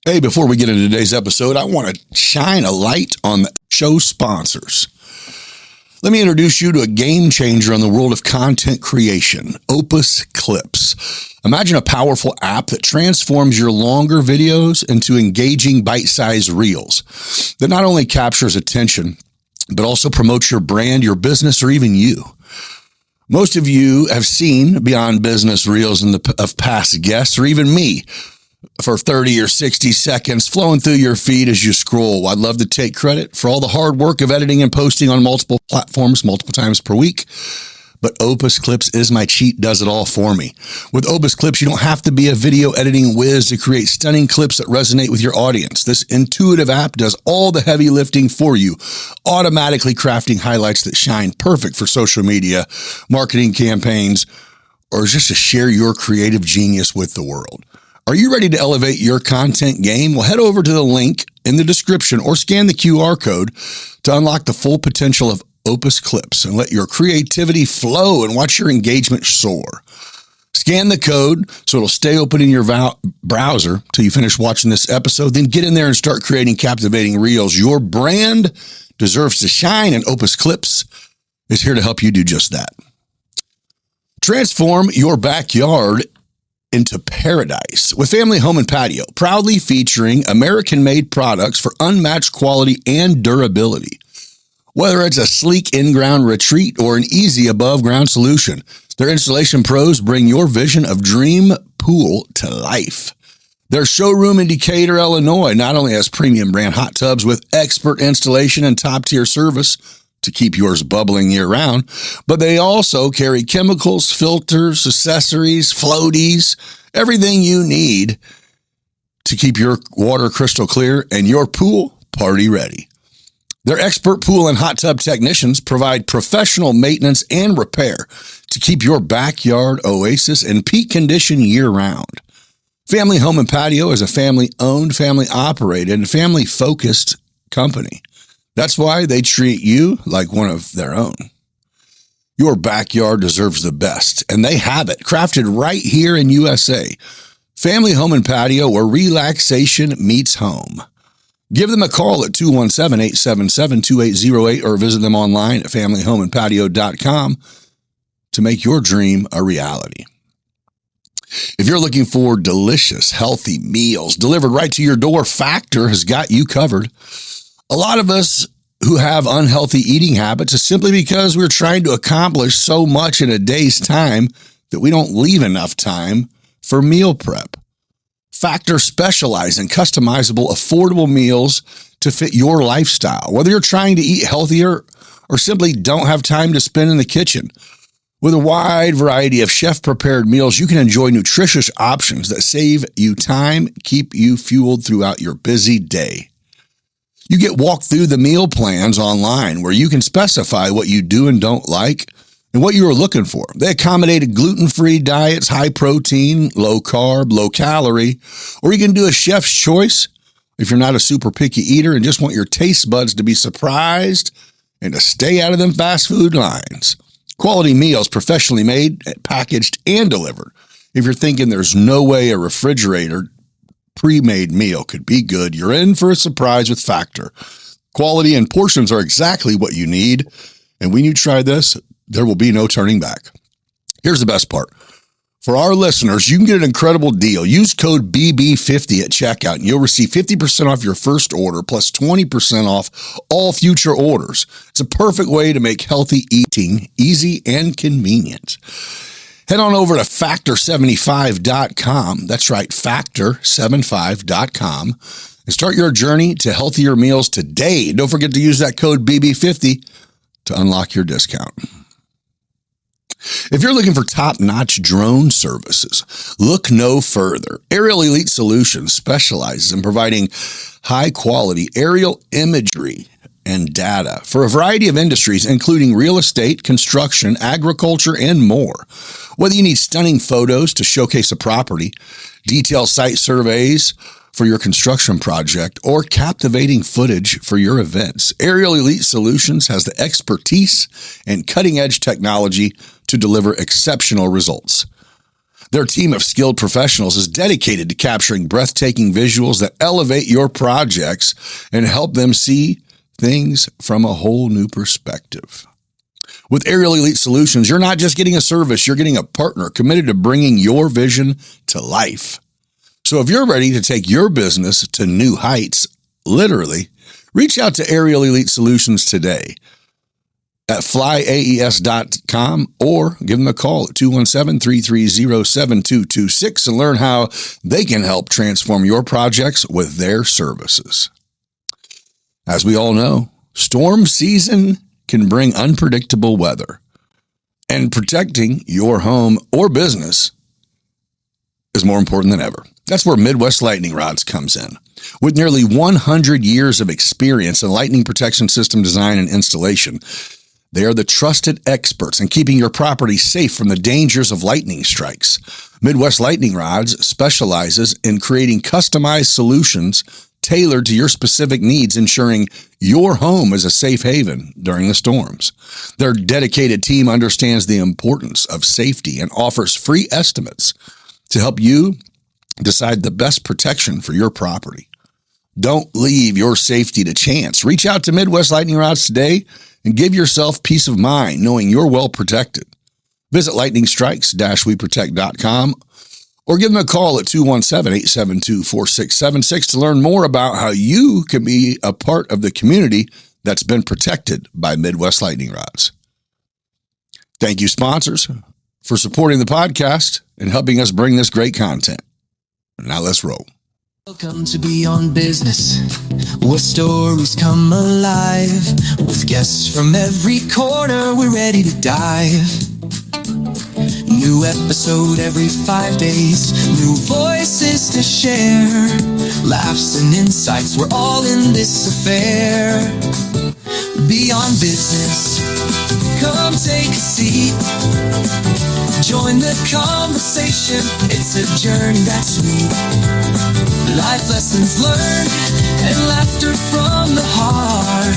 Hey, before we get into today's episode, I want to shine a light on the show sponsors. Let me introduce you to a game changer in the world of content creation, Opus Clips. Imagine a powerful app that transforms your longer videos into engaging bite-sized reels that not only captures attention, but also promotes your brand, your business, or even you. Most of you have seen Beyond Business reels of past guests, or even me, for 30 or 60 seconds flowing through your feed as you scroll. I'd love to take credit for all the hard work of editing and posting on multiple platforms, multiple times per week. But Opus Clips is my cheat, does it all for me. With Opus Clips, you don't have to be a video editing whiz to create stunning clips that resonate with your audience. This intuitive app does all the heavy lifting for you, automatically crafting highlights that shine, perfect for social media, marketing campaigns, or just to share your creative genius with the world. Are you ready to elevate your content game? Well, head over to the link in the description or scan the QR code to unlock the full potential of Opus Clips and let your creativity flow and watch your engagement soar. Scan the code so it'll stay open in your browser till you finish watching this episode. Then get in there and start creating captivating reels. Your brand deserves to shine, and Opus Clips is here to help you do just that. Transform your backyard into paradise with Family Home and Patio, proudly featuring American-made products for unmatched quality and durability. Whether it's a sleek in-ground retreat or an easy above-ground solution, their installation pros bring your vision of dream pool to life. Their showroom in Decatur, Illinois, not only has premium brand hot tubs with expert installation and top-tier service to keep yours bubbling year-round, but they also carry chemicals, filters, accessories, floaties, everything you need to keep your water crystal clear and your pool party ready. Their expert pool and hot tub technicians provide professional maintenance and repair to keep your backyard oasis in peak condition year-round. Family Home and Patio is a family-owned, family-operated, and family-focused company. That's why they treat you like one of their own. Your backyard deserves the best, and they have it, crafted right here in USA. Family Home and Patio, where relaxation meets home. Give them a call at 217-877-2808 or visit them online at familyhomeandpatio.com to make your dream a reality. If you're looking for delicious, healthy meals delivered right to your door, Factor has got you covered. A lot of us who have unhealthy eating habits is simply because we're trying to accomplish so much in a day's time that we don't leave enough time for meal prep. Factor specializes in customizable, affordable meals to fit your lifestyle, whether you're trying to eat healthier or simply don't have time to spend in the kitchen. With a wide variety of chef-prepared meals, you can enjoy nutritious options that save you time, keep you fueled throughout your busy day. You get walked through the meal plans online where you can specify what you do and don't like and what you are looking for. They accommodated gluten-free diets, high protein, low carb, low calorie, or you can do a chef's choice if you're not a super picky eater and just want your taste buds to be surprised and to stay out of them fast food lines. Quality meals, professionally made, packaged, and delivered. If you're thinking there's no way a refrigerator pre-made meal could be good, you're in for a surprise with Factor. Quality and portions are exactly what you need, and when you try this, there will be no turning back. Here's the best part. For our listeners, you can get an incredible deal. Use code BB50 at checkout, and you'll receive 50% off your first order, plus 20% off all future orders. It's a perfect way to make healthy eating easy and convenient. Head on over to Factor75.com. That's right, Factor75.com. And start your journey to healthier meals today. Don't forget to use that code BB50 to unlock your discount. If you're looking for top-notch drone services, look no further. Aerial Elite Solutions specializes in providing high-quality aerial imagery and data for a variety of industries, including real estate, construction, agriculture, and more. Whether you need stunning photos to showcase a property, detailed site surveys for your construction project, or captivating footage for your events, Aerial Elite Solutions has the expertise and cutting-edge technology to deliver exceptional results. Their team of skilled professionals is dedicated to capturing breathtaking visuals that elevate your projects and help them see things from a whole new perspective. With Aerial Elite Solutions, you're not just getting a service, you're getting a partner committed to bringing your vision to life. So if you're ready to take your business to new heights, literally, reach out to Aerial Elite Solutions today at flyaes.com or give them a call at 217-330-7226 and learn how they can help transform your projects with their services. As we all know, storm season can bring unpredictable weather, and protecting your home or business is more important than ever. That's where Midwest Lightning Rods comes in. With nearly 100 years of experience in lightning protection system design and installation, they are the trusted experts in keeping your property safe from the dangers of lightning strikes. Midwest Lightning Rods specializes in creating customized solutions tailored to your specific needs, ensuring your home is a safe haven during the storms. Their dedicated team understands the importance of safety and offers free estimates to help you decide the best protection for your property. Don't leave your safety to chance. Reach out to Midwest Lightning Rods today and give yourself peace of mind knowing you're well protected. Visit lightningstrikes-weprotect.com or give them a call at 217-872-4676 to learn more about how you can be a part of the community that's been protected by Midwest Lightning Rods. Thank you, sponsors, for supporting the podcast and helping us bring this great content. Now let's roll. Welcome to Beyond Business, where stories come alive. With guests from every corner, we're ready to dive. New episode every 5 days, new voices to share. Laughs and insights, we're all in this affair. Beyond Business, come take a seat. Join the conversation, it's a journey that's sweet. Life lessons learned and laughter from the heart.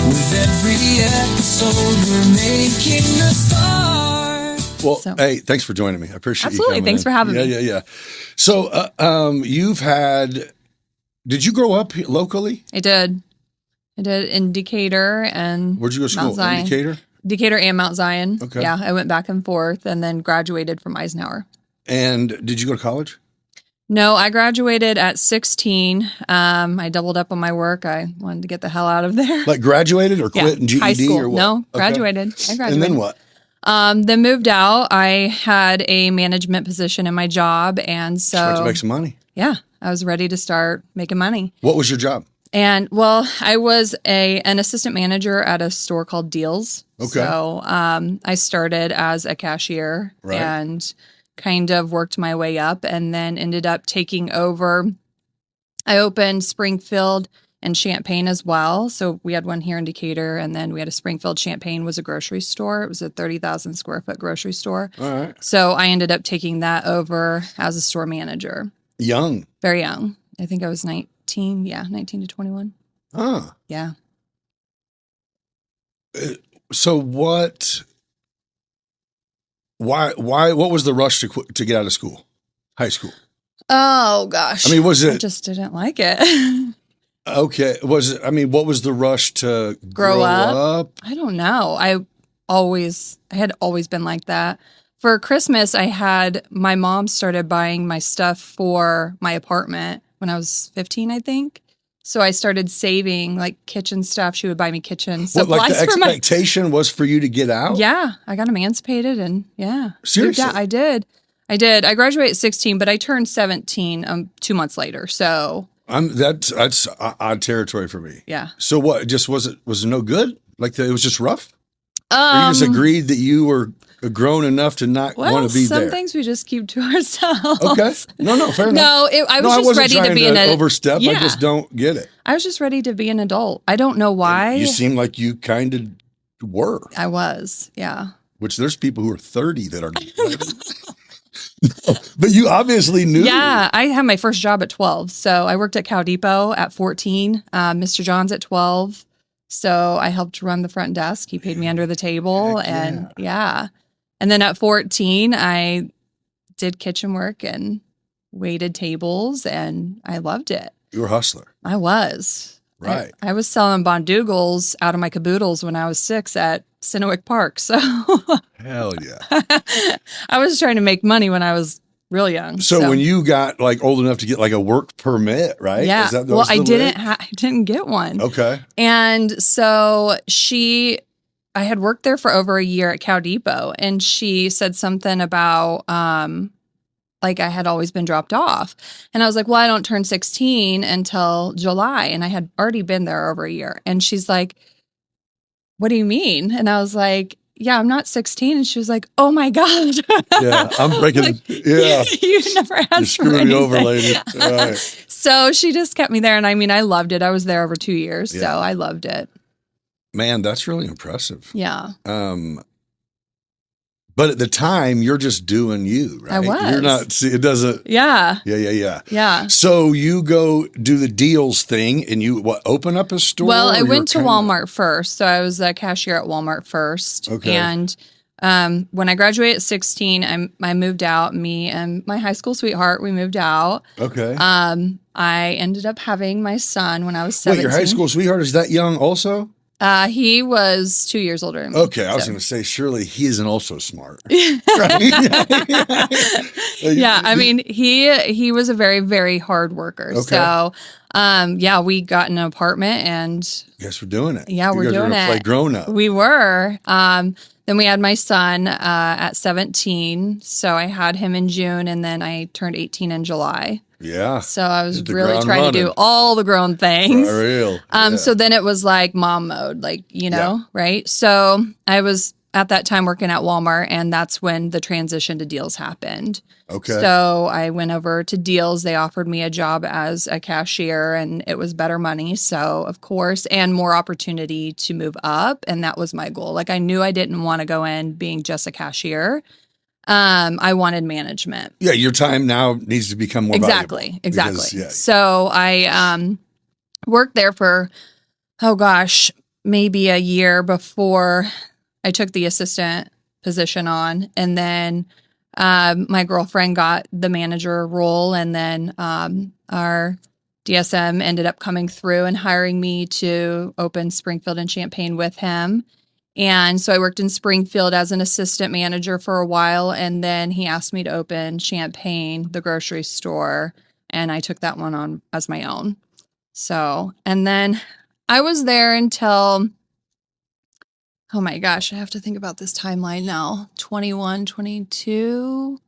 With every episode, we're making a start. Well, hey, thanks for joining me. I appreciate absolutely. you coming Thanks in. for having me. Yeah. So, did you grow up locally? I did in Decatur and Where'd you go to school? Mount Zion. In Decatur? Decatur and Mount Zion. Okay. Yeah, I went back and forth and then graduated from Eisenhower. And did you go to college? No, I graduated at 16. I doubled up on my work. I wanted to get the hell out of there. Like graduated or quit in GED high school. or what? No, graduated. I graduated. And then what? Then moved out. I had a management position in my job, and so Start to make some money. Yeah, I was ready to start making money. What was your job? And well, I was an assistant manager at a store called Deals. Okay. So I started as a cashier and kind of worked my way up, and then ended up taking over. I opened Springfield and Champaign as well. So we had one here in Decatur, and then we had a Springfield. Champaign was a grocery store. It was a 30,000 square foot grocery store. All right. So I ended up taking that over as a store manager. Young. Very young. I think I was 19. Yeah, 19 to 21. Huh. Yeah. So what was the rush to get out of school? High school? Oh, gosh. I mean, was it? I just didn't like it. Okay. What was the rush to Grow up? I don't know. I had always been like that. For Christmas, my mom started buying my stuff for my apartment when I was 15, I think. So I started saving like kitchen stuff. She would buy me kitchen supplies. Like the expectation was for you to get out? Yeah. I got emancipated and yeah. Seriously? I did. I graduated at 16, but I turned 17 2 months later. So that's odd territory for me. yeah. So what? Just was it no good? Like it was just rough? Or you just agreed that you were grown enough to not want to be there? Some things we just keep to ourselves. Okay. No, fair enough. No, I was just ready to be an adult. Overstep. Yeah. I just don't get it. I was just ready to be an adult. I don't know why. You seem like you kind of were. I was, yeah. Which there's people who are 30 that are. No, but you obviously knew. Yeah, I had my first job at 12. So I worked at Cow Depot at 14, Mr. John's at 12. So I helped run the front desk. He paid me under the table. Heck and yeah. And then at 14, I did kitchen work and waited tables, and I loved it. You were a hustler. I was. Right. I was selling bondoogles out of my caboodles when I was 6 at Cinewick Park. So Hell yeah. I was trying to make money when I was real young. So when you got like old enough to get like a work permit, right? Yeah. Well, I didn't get one. Okay. And so I had worked there for over a year at Cow Depot, and she said something about, like I had always been dropped off. And I was like, well, I don't turn 16 until July. And I had already been there over a year. And she's like, what do you mean? And I was like, yeah, I'm not 16. And she was like, oh my God. Yeah, I'm breaking. Like, yeah. You never asked You're for anything. me over, lady. Right. So she just kept me there. And I mean, I loved it. I was there over 2 years. Yeah. So I loved it. Man, that's really impressive. Yeah. But at the time, you're just doing you, right? I was. You're not, it doesn't. Yeah. Yeah. So you go do the deals thing and you open up a store? Well, I went to Walmart first. So I was a cashier at Walmart first. Okay. And when I graduated at 16, I moved out. Me and my high school sweetheart, we moved out. Okay. I ended up having my son when I was 17. Wait, your high school sweetheart is that young also? He was 2 years older than me. Okay, I was going to say, surely he isn't also smart. Right? Yeah, I mean, he was a very, very hard worker. Okay. So, yeah, we got an apartment and... Yes, we're doing it. Yeah, we're doing it. Play grown up. We were. Then we had my son at 17. So I had him in June, and then I turned 18 in July. Yeah. So I was really trying to do all the grown things. For real. Yeah. So then it was like mom mode, like, right? So I was at that time working at Walmart, and that's when the transition to deals happened. Okay. So I went over to deals. They offered me a job as a cashier, and it was better money. So, of course, and more opportunity to move up. And that was my goal. Like, I knew I didn't want to go in being just a cashier. I wanted management. Yeah, your time now needs to become more valuable. Exactly. Because, yeah. So I worked there for, maybe a year before I took the assistant position on. And then my girlfriend got the manager role, and then our DSM ended up coming through and hiring me to open Springfield and Champaign with him. And so I worked in Springfield as an assistant manager for a while, and then he asked me to open Champaign, the grocery store, and I took that one on as my own. So, and then I was there until, oh my gosh, I have to think about this timeline now, 21, 22.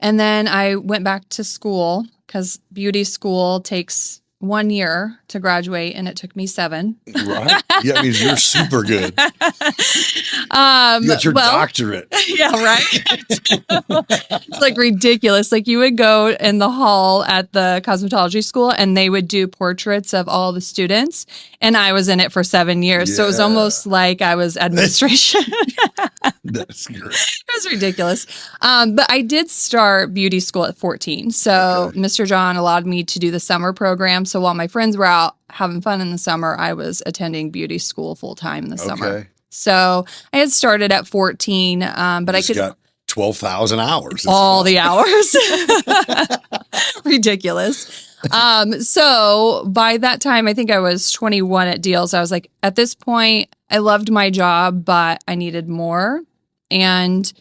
And then I went back to school because beauty school takes 1 year to graduate, and it took me 7. Right. Yeah, I mean, you're super good. You got your doctorate. Yeah, right. It's like ridiculous. Like, you would go in the hall at the cosmetology school, and they would do portraits of all the students, and I was in it for 7 years. Yeah. So it was almost like I was administration. That's great. It was ridiculous. But I did start beauty school at 14. So Mr. John allowed me to do the summer program. So while my friends were out having fun in the summer, I was attending beauty school full time in the summer. So I had started at 14, but I could got 12,000 hours. All the hours. Ridiculous. So by that time, I think I was 21 at Deals. I was like, at this point, I loved my job, but I needed more. And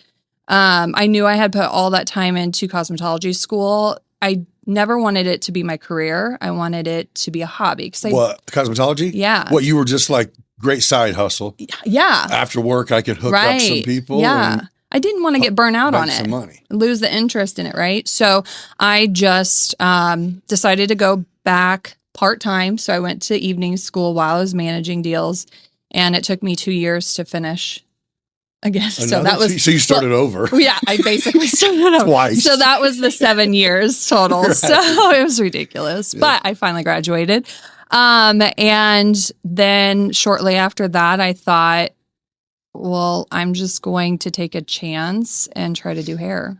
I knew I had put all that time into cosmetology school. I never wanted it to be my career. I wanted it to be a hobby. What, cosmetology? Yeah. What, you were just like, great side hustle? Yeah. After work, I could hook up some people. Yeah. I didn't want to get burnt out on it. Some money. Lose the interest in it, right? So I just decided to go back part-time. So I went to evening school while I was managing Deals, and it took me 2 years to finish again. So you started over. Yeah, I basically started over. Twice. So that was the 7 years total. Right. So it was ridiculous. Yeah. But I finally graduated. And then shortly after that, I thought, well, I'm just going to take a chance and try to do hair.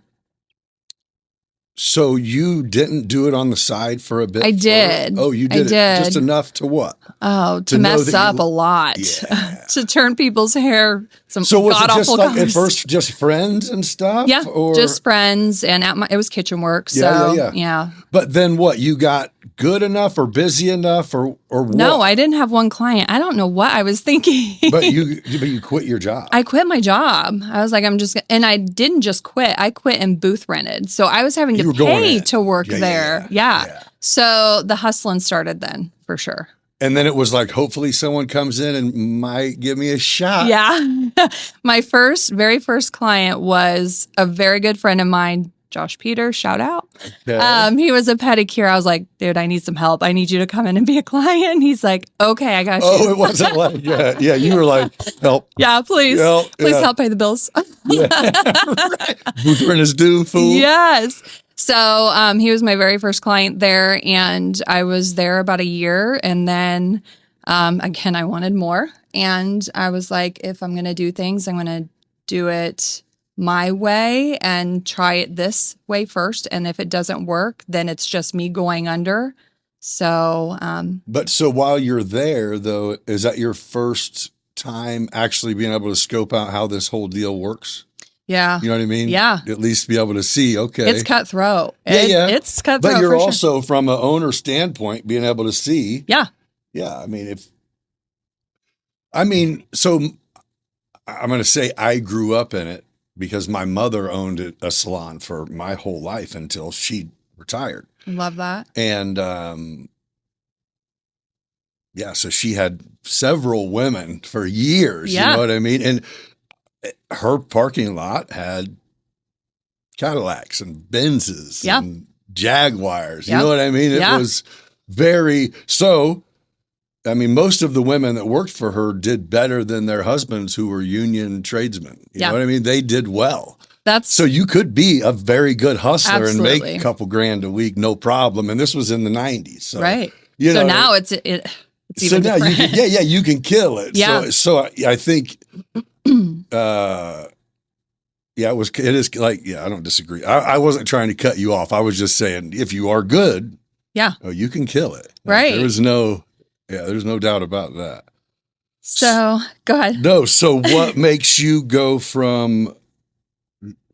So you didn't do it on the side for a bit? I did. Oh, you did it just enough to what? Oh, to mess up a lot. Yeah. To turn people's hair some So was it just god-awful like at colors. first just friends and stuff? Yeah, or? just friends. And it was kitchen work. So, yeah. But then what? You got good enough or busy enough or what? No, I didn't have one client. I don't know what I was thinking. But you quit your job. I quit my job. I was like, and I didn't just quit. I quit and booth rented. So I was having to pay to work there. Yeah. So the hustling started then, for sure. And then it was like, hopefully someone comes in and might give me a shot. Yeah. My very first client was a very good friend of mine, Josh Peters, shout out. Okay. He was a pedicure. I was like, dude, I need some help. I need you to come in and be a client. He's like, okay, I got you. Oh, it wasn't like, yeah. You were like, help. Yeah, please. Please help pay the bills. Right. Booth rent is due, fool. Yes. So he was my very first client there, and I was there about a year. And then, again, I wanted more. And I was like, if I'm going to do things, I'm going to do it my way and try it this way first. And if it doesn't work, then it's just me going under. So, but so while you're there though, is that your first time actually being able to scope out how this whole deal works? Yeah. You know what I mean? Yeah. At least be able to see, okay. It's cutthroat. Yeah. It's cutthroat. But you're also from an owner standpoint, being able to see. Yeah. Yeah. So I'm going to say I grew up in it, because my mother owned a salon for my whole life until she retired. Love that. And so she had several women for years. Yeah. You know what I mean? And her parking lot had Cadillacs and Benzes and Jaguars. You know what I mean? It was most of the women that worked for her did better than their husbands who were union tradesmen. You know what I mean? They did well. So you could be a very good hustler and make a couple grand a week, no problem. And this was in the 90s. So, right. So now it's even different. You can kill it. Yeah. So I think, it is like, I don't disagree. I wasn't trying to cut you off. I was just saying, if you are good, you can kill it. Right. There's no doubt about that. So go ahead. No. So what makes you go from,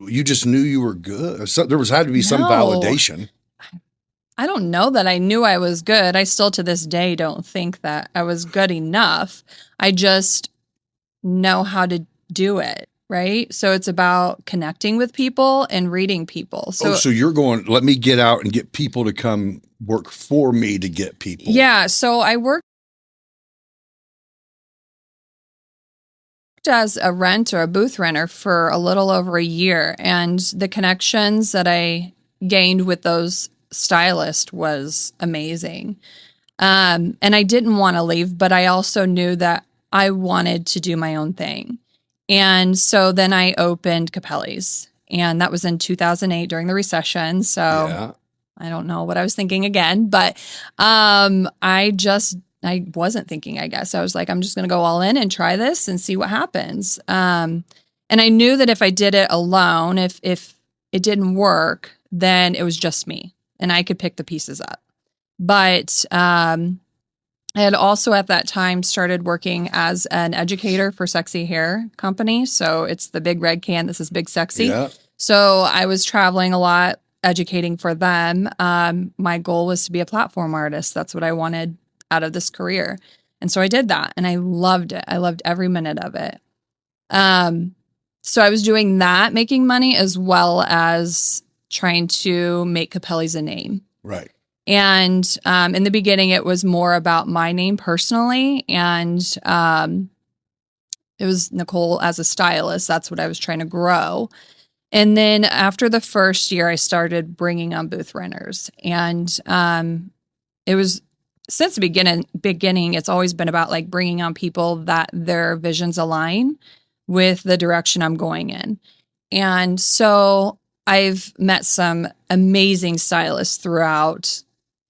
you just knew you were good? So there had to be some validation. I don't know that I knew I was good. I still to this day don't think that I was good enough. I just know how to do it. Right. So it's about connecting with people and reading people. So you're going, let me get out and get people to come work for me to get people. Yeah. So I worked as a rent or a booth renter for a little over a year. And the connections that I gained with those stylists was amazing. And I didn't want to leave, but I also knew that I wanted to do my own thing. And so then I opened Capelli's, and that was in 2008 during the recession. So I don't know what I was thinking again, but I wasn't thinking, I guess. I was like, I'm just going to go all in and try this and see what happens. And I knew that if I did it alone, if it didn't work, then it was just me and I could pick the pieces up. But I had also at that time started working as an educator for Sexy Hair Company. So it's the big red can. This is Big Sexy. Yeah. So I was traveling a lot, educating for them. My goal was to be a platform artist. That's what I wanted out of this career. And so I did that and I loved it. I loved every minute of it. So I was doing that, making money, as well as trying to make Capelli's a name. Right. And in the beginning, it was more about my name personally. And it was Nicole as a stylist. That's what I was trying to grow. And then after the first year, I started bringing on booth renters. And it was, since the beginning, it's always been about like bringing on people that their visions align with the direction I'm going in. And so I've met some amazing stylists throughout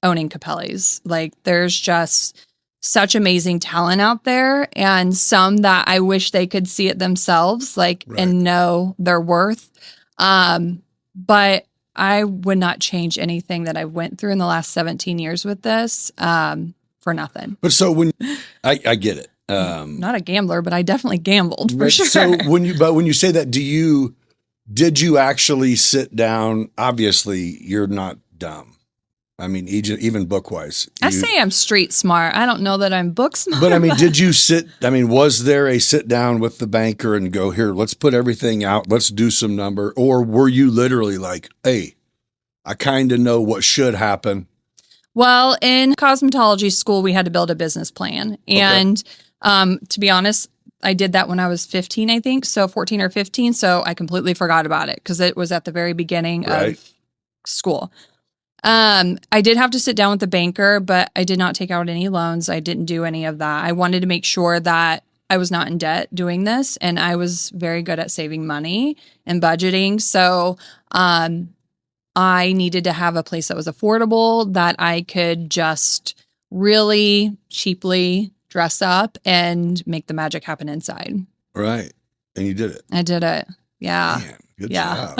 owning Capelli's. Like there's just such amazing talent out there, and some that I wish they could see it themselves, and know their worth. But I would not change anything that I went through in the last 17 years with this for nothing. But so when I get it. Not a gambler, but I definitely gambled for sure. So when you say that, did you actually sit down? Obviously, you're not dumb. I mean, even book-wise. I say I'm street smart. I don't know that I'm book smart. But I mean, was there a sit down with the banker and go, here, let's put everything out, let's do some number? Or were you literally like, hey, I kind of know what should happen? Well, in cosmetology school, we had to build a business plan. And to be honest, I did that when I was 15, I think. So 14 or 15. So I completely forgot about it because it was at the very beginning of school. I did have to sit down with the banker, but I did not take out any loans. I didn't do any of that. I wanted to make sure that I was not in debt doing this, and I was very good at saving money and budgeting. So I needed to have a place that was affordable, that I could just really cheaply dress up and make the magic happen inside. Right. And you did it. I did it. Yeah. Man, good job.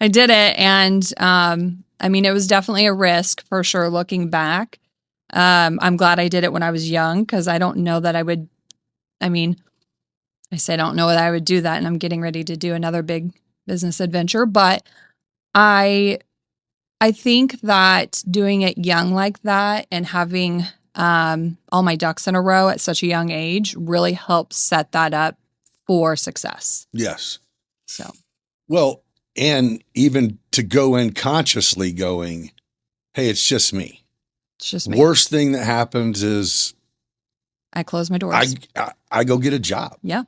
I did it. And I mean, it was definitely a risk for sure looking back. I'm glad I did it when I was young because I don't know that I would. I mean, I say I don't know that I would do that, and I'm getting ready to do another big business adventure. But I think that doing it young like that and having all my ducks in a row at such a young age really helps set that up for success. Yes. So. Well, and even to go in consciously going, hey, it's just me. It's just me. Worst thing that happens is I close my doors. I go get a job. Yeah.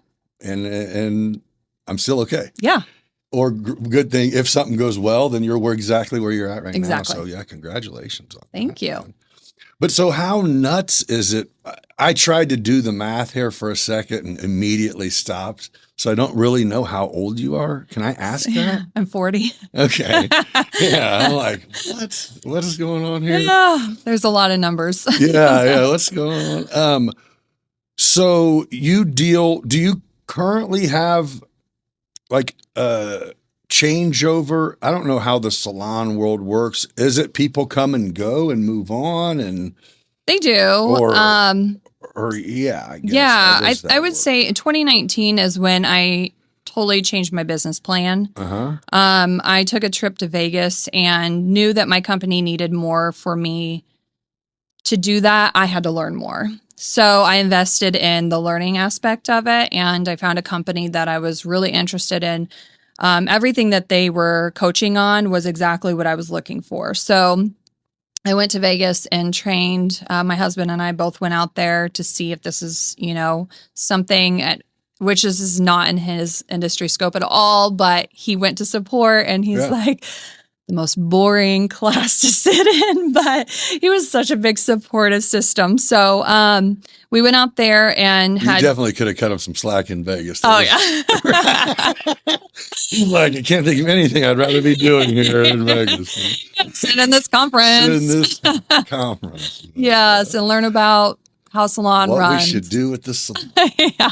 And I'm still okay. Yeah. Or good thing, if something goes well, then you're exactly where you're at right now. So yeah, congratulations on Thank you. Man. But so how nuts is it? I tried to do the math here for a second and immediately stopped. So I don't really know how old you are. Can I ask that? I'm 40. Okay. Yeah. I'm like, what is going on here? Yeah, there's a lot of numbers. Yeah. What's going on? So do you currently have like changeover? I don't know how the salon world works. Is it people come and go and move on and they do? Or yeah, I guess. Yeah, I would say in 2019 is when I totally changed my business plan. I took a trip to Vegas and knew that my company needed more for me to do that. I had to learn more. So I invested in the learning aspect of it, and I found a company that I was really interested in. Everything that they were coaching on was exactly what I was looking for. So I went to Vegas and trained. My husband and I both went out there to see if this is, something which is not in his industry scope at all, but he went to support, and he's like, the most boring class to sit in, but he was such a big supportive system. So we went out there and you definitely could have cut him some slack in Vegas. Oh, yeah. He's like, I can't think of anything I'd rather be doing here in Vegas. Sit in this conference. Yes, and learn about how salon runs. What we should do with this salon. Yeah.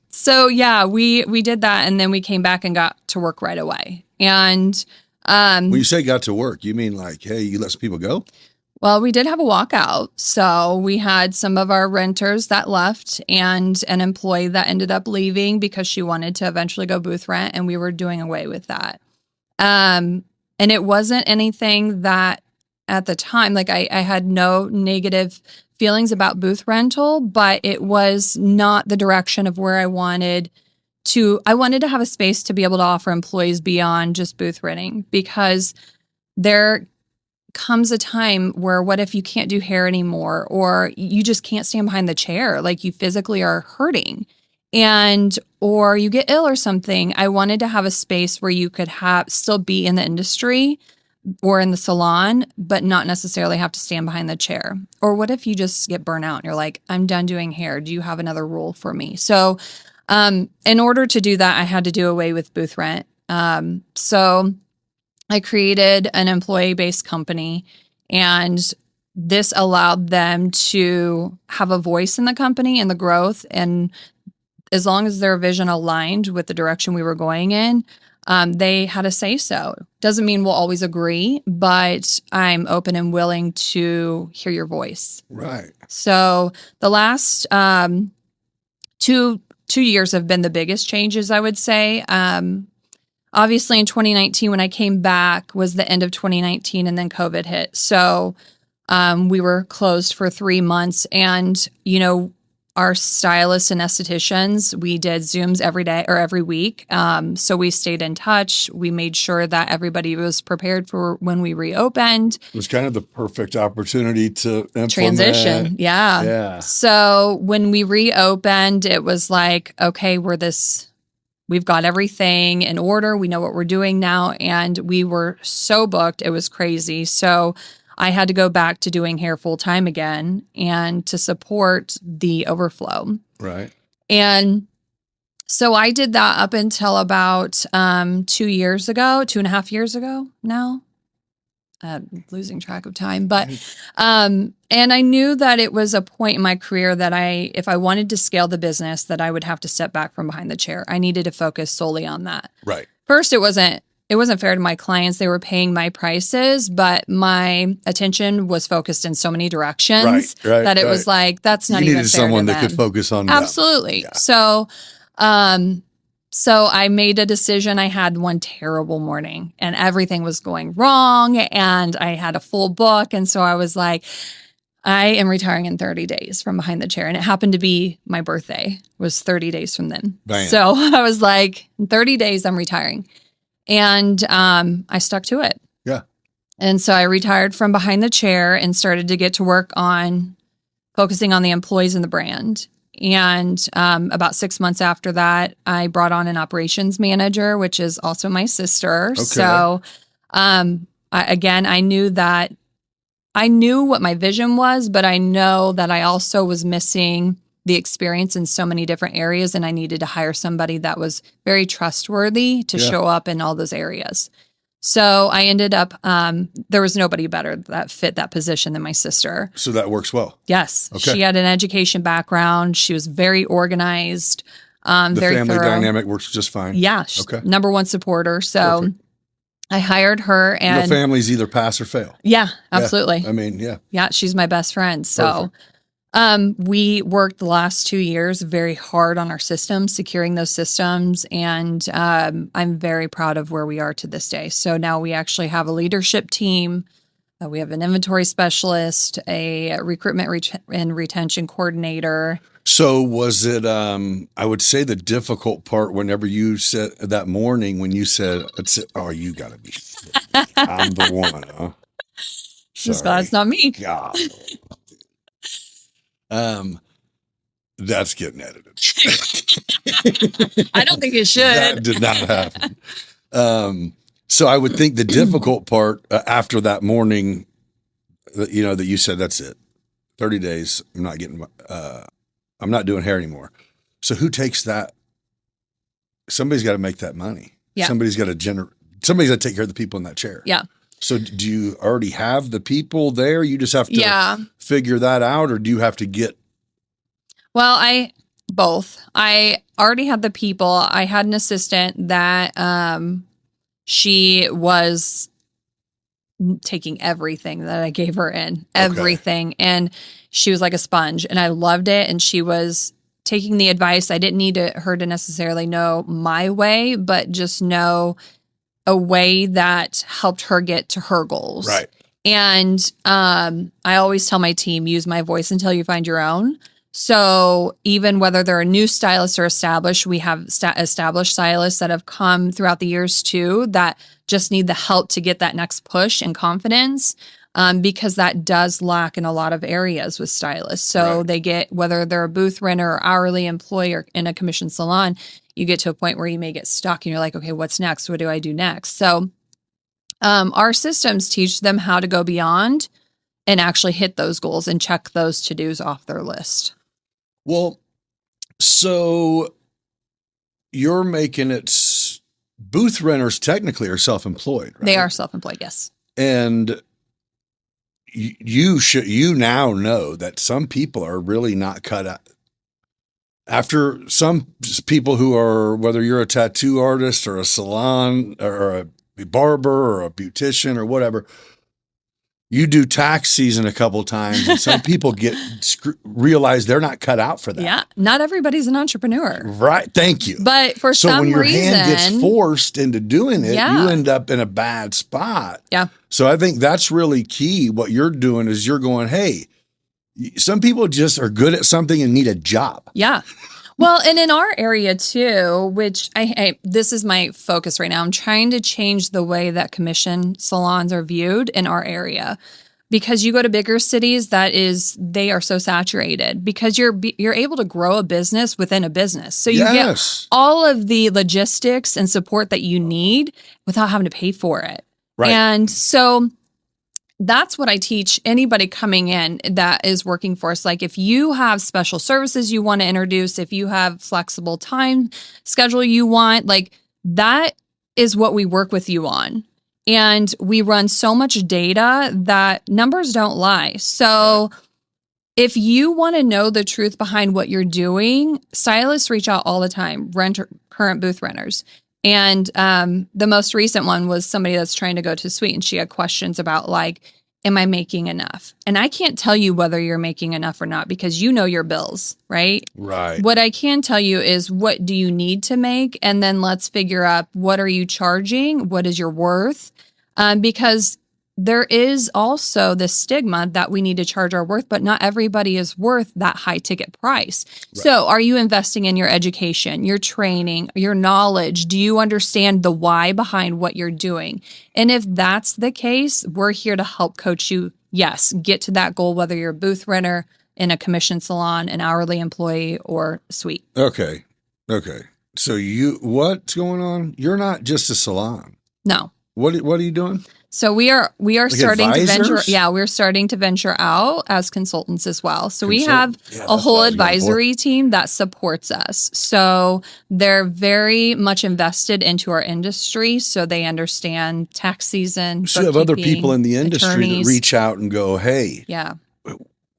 So yeah, we did that, and then we came back and got to work right away. And when you say got to work, you mean like, hey, you let some people go? Well, we did have a walkout. So we had some of our renters that left and an employee that ended up leaving because she wanted to eventually go booth rent, and we were doing away with that. And it wasn't anything that at the time, like I had no negative feelings about booth rental, but it was not the direction of where I wanted to have a space to be able to offer employees beyond just booth renting, because there comes a time where what if you can't do hair anymore, or you just can't stand behind the chair, like you physically are hurting, or you get ill or something. I wanted to have a space where you could still be in the industry or in the salon, but not necessarily have to stand behind the chair. Or what if you just get burnt out and you're like, I'm done doing hair. Do you have another rule for me? So in order to do that, I had to do away with booth rent. So I created an employee-based company, and this allowed them to have a voice in the company and the growth. And as long as their vision aligned with the direction we were going in, they had a say so. Doesn't mean we'll always agree, but I'm open and willing to hear your voice. Right. So the last 2 years have been the biggest changes, I would say. Obviously, in 2019, when I came back, was the end of 2019, and then COVID hit. So we were closed for 3 months, and our stylists and estheticians, we did Zooms every day or every week. So we stayed in touch. We made sure that everybody was prepared for when we reopened. It was kind of the perfect opportunity to implement. Transition. Yeah. Yeah. So when we reopened, it was like, okay, we've got everything in order. We know what we're doing now. And we were so booked. It was crazy. So I had to go back to doing hair full time again and to support the overflow. Right. And so I did that up until about 2.5 years ago now. Losing track of time. But and I knew that it was a point in my career that if I wanted to scale the business, that I would have to step back from behind the chair. I needed to focus solely on that. Right. First, it wasn't fair to my clients. They were paying my prices, but my attention was focused in so many directions that it was like, that's not even fair to them. You needed someone that could focus on them. Absolutely. Yeah. So I made a decision. I had one terrible morning and everything was going wrong and I had a full book. And so I was like, I am retiring in 30 days from behind the chair. And it happened to be my birthday was 30 days from then. Bam. So I was like, in 30 days, I'm retiring. And I stuck to it. Yeah. And so I retired from behind the chair and started to get to work on focusing on the employees and the brand. And about 6 months after that, I brought on an operations manager, which is also my sister. Okay. So I knew what my vision was, but I know that I also was missing the experience in so many different areas, and I needed to hire somebody that was very trustworthy to show up in all those areas. So I ended up, there was nobody better that fit that position than my sister. So that works well. Yes. Okay. She had an education background. She was very organized, the very family thorough. dynamic works just fine. Yeah. Okay. Number one supporter. So perfect. I hired her and families either pass or fail. Yeah, absolutely. Yeah. I mean, yeah. Yeah. She's my best friend. So perfect. We worked the last 2 years very hard on our systems, securing those systems. And I'm very proud of where we are to this day. So now we actually have a leadership team. We have an inventory specialist, a recruitment and retention coordinator. So was it, I would say the difficult part whenever you said that morning when you said, oh, you got to be, I'm the one, huh? Just glad it's not me. God. That's getting edited. I don't think it should. That did not happen. So I would think the difficult part after that morning, that you said, that's it. 30 days. I'm not doing hair anymore. So who takes that? Somebody's got to make that money. Yeah. Somebody's got to take care of the people in that chair. Yeah. So do you already have the people there? You just have to figure that out, or do you have to get? Well, both. I already had the people. I had an assistant that she was taking everything that I gave her in, everything. Okay. And she was like a sponge and I loved it. And she was taking the advice. I didn't need her to necessarily know my way, but just know a way that helped her get to her goals. Right. And I always tell my team, use my voice until you find your own. So even whether they're a new stylist or established, we have established stylists that have come throughout the years too, that just need the help to get that next push and confidence, because that does lack in a lot of areas with stylists. So they get, whether they're a booth renter or hourly employee or in a commission salon, you get to a point where you may get stuck and you're like, okay, what's next? What do I do next? So our systems teach them how to go beyond and actually hit those goals and check those to-dos off their list. Well, so you're making it, booth renters technically are self-employed, right? They are self-employed, yes. And you now know that some people are really not cut out. after some people who are, whether you're a tattoo artist or a salon or a barber or a beautician or whatever, you do tax season a couple times, and some people realize they're not cut out for that. Yeah, not everybody's an entrepreneur. Right. Thank you. But for so some when your reason, hand gets forced into doing it, Yeah. you end up in a bad spot. Yeah. So I think that's really key. What you're doing is you're going, hey, some people just are good at something and need a job. Yeah. Well, and in our area too, which this is my focus right now, I'm trying to change the way that commission salons are viewed in our area. Because you go to bigger cities, they are so saturated because you're able to grow a business within a business. So you get all of the logistics and support that you need without having to pay for it. Right. And so that's what I teach anybody coming in that is working for us. Like if you have special services you want to introduce, if you have flexible time schedule you want, like that is what we work with you on. And we run so much data that numbers don't lie. So if you want to know the truth behind what you're doing, stylists reach out all the time, current booth renters. And the most recent one was somebody that's trying to go to suite, and she had questions about like, am I making enough? And I can't tell you whether you're making enough or not because you know your bills, right? Right. What I can tell you is what do you need to make? And then let's figure out what are you charging? What is your worth? Because there is also the stigma that we need to charge our worth, but not everybody is worth that high ticket price. Right. So are you investing in your education, your training, your knowledge? Do you understand the why behind what you're doing? And if that's the case, we're here to help coach you, yes, get to that goal, whether you're a booth renter, in a commission salon, an hourly employee, or suite. Okay. So what's going on? You're not just a salon. No. What are you doing? So we are like starting advisors? we're starting to venture out as consultants as well. So we have a whole advisory team that supports us. So they're very much invested into our industry. So they understand tax season. So you have other people in the industry attorneys. that reach out and go, hey, yeah,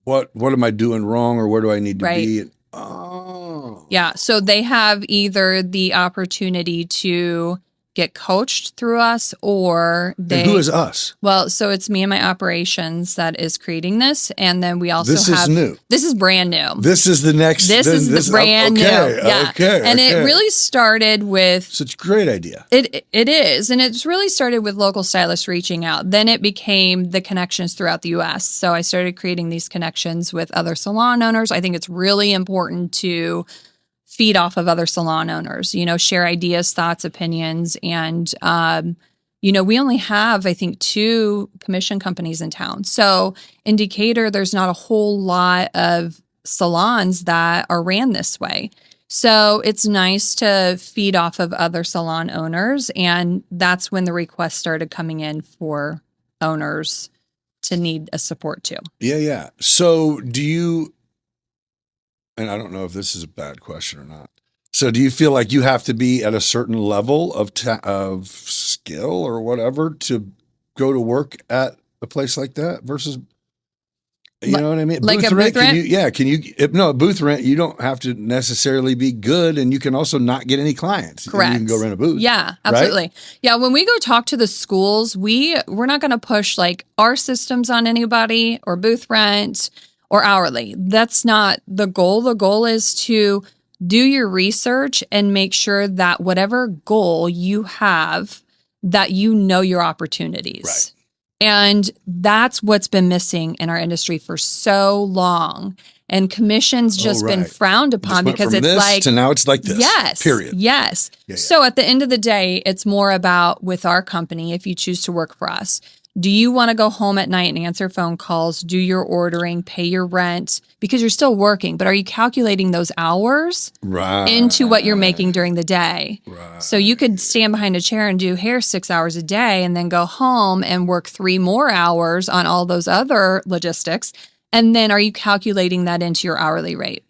what am I doing wrong, or where do I need to Right. be? Oh. Yeah. So they have either the opportunity to get coached through us, or And who is us? Well, so it's me and my operations that is creating this, and then we also This is new. This is brand new. This is the next. This is brand new. Yeah. And it really started with. Such a great idea. It is, and it's really started with local stylists reaching out. Then it became the connections throughout the U.S. So I started creating these connections with other salon owners. I think it's really important to feed off of other salon owners, share ideas, thoughts, opinions. And, we only have, I think, 2 commission companies in town. So in Decatur, there's not a whole lot of salons that are ran this way. So it's nice to feed off of other salon owners. And that's when the requests started coming in for owners to need a support too. Yeah. So do you, and I don't know if this is a bad question or not. So do you feel like you have to be at a certain level of skill or whatever to go to work at a place like that versus, you know what I mean? Like booth rent? Booth rent, you don't have to necessarily be good, and you can also not get any clients. Correct. You can go rent a booth. Yeah, absolutely. Right? Yeah, when we go talk to the schools, we're not going to push like our systems on anybody or booth rent or hourly. That's not the goal. The goal is to do your research and make sure that whatever goal you have, that you know your opportunities. Right. And that's what's been missing in our industry for so long. And commission's just been frowned upon because it's like to now it's like this. Yes. Period. Yes. Yeah. So at the end of the day, it's more about with our company, if you choose to work for us, do you want to go home at night and answer phone calls, do your ordering, pay your rent because you're still working, but are you calculating those hours into what you're making during the day? Right. So you could stand behind a chair and do hair 6 hours a day and then go home and work 3 more hours on all those other logistics. And then are you calculating that into your hourly rate?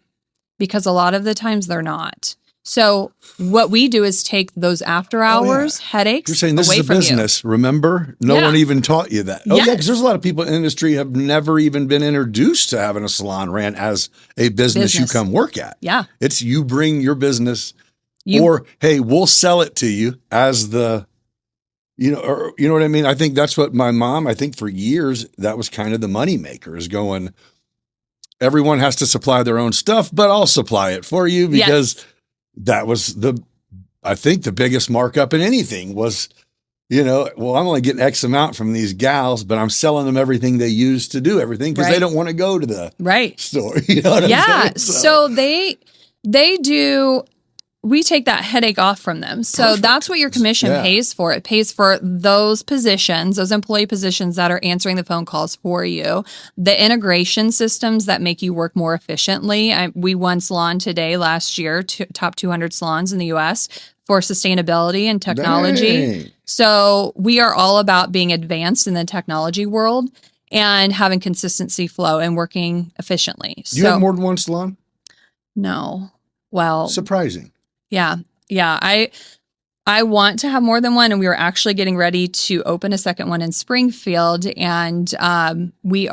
Because a lot of the times they're not. So what we do is take those after hours headaches You're saying this away is a from business, remember? No one even taught you that. Oh, yeah, because there's a lot of people in the industry have never even been introduced to having a salon ran as a business you come work at. Yeah. It's you bring your business or, hey, we'll sell it to you as the, you know what I mean? I think that's what my mom, I think for years, that was kind of the money maker is going, everyone has to supply their own stuff, but I'll supply it for you because that was I think the biggest markup in anything was, I'm only getting X amount from these gals, but I'm selling them everything they use to do everything because they don't want to go to the store. You know what I'm saying? So they do. We take that headache off from them. So that's what your commission pays for. It pays for those positions, those employee positions that are answering the phone calls for you, the integration systems that make you work more efficiently. We won Salon Today last year, top 200 salons in the U.S. for sustainability and technology. Dang. So we are all about being advanced in the technology world and having consistency flow and working efficiently. Do you have more than one salon? No. Well, surprising. Yeah. I want to have more than one, and we were actually getting ready to open a second one in Springfield, and we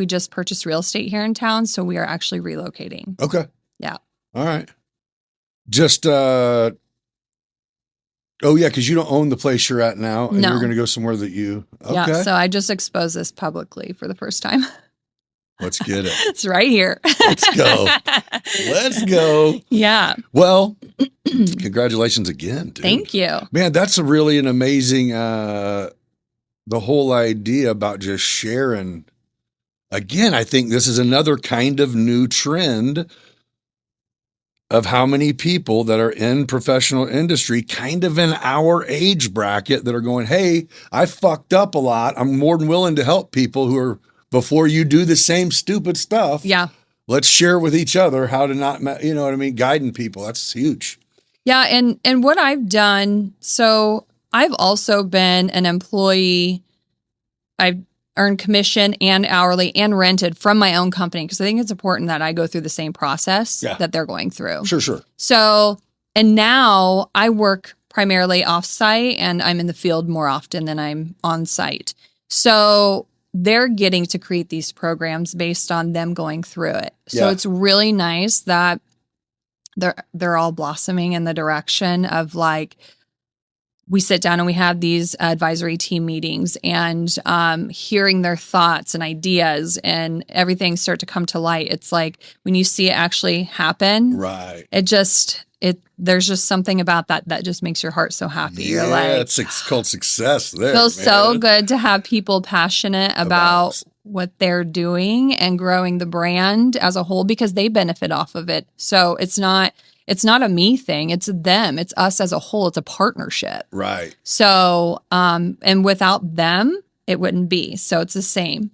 just purchased real estate here in town, so we are actually relocating. Okay. Yeah. All right. Just because you don't own the place you're at now, and you're going to go somewhere that you. Okay. Yeah. So I just exposed this publicly for the first time. Let's get it. It's right here. Let's go. Let's go. Yeah. Well, congratulations again, dude. Thank you. Man, that's an amazing, the whole idea about just sharing. Again, I think this is another kind of new trend of how many people that are in professional industry, kind of in our age bracket, that are going, hey, I fucked up a lot. I'm more than willing to help people who are, before you do the same stupid stuff. Yeah. Let's share with each other how to not, guiding people. That's huge. Yeah. And what I've done, so I've also been an employee. I've earned commission and hourly and rented from my own company because I think it's important that I go through the same process that they're going through. Sure. So, and now I work primarily off-site and I'm in the field more often than I'm on-site. So they're getting to create these programs based on them going through it. So it's really nice that they're all blossoming in the direction of like, we sit down and we have these advisory team meetings and hearing their thoughts and ideas and everything start to come to light. It's like when you see it actually happen, right? There's just something about that just makes your heart so happy. Yeah, you're like, it's called success there. Feels so good to have people passionate about what they're doing and growing the brand as a whole because they benefit off of it. So it's not a me thing. It's them. It's us as a whole. It's a partnership. Right. So, and without them, it wouldn't be. So it's the same.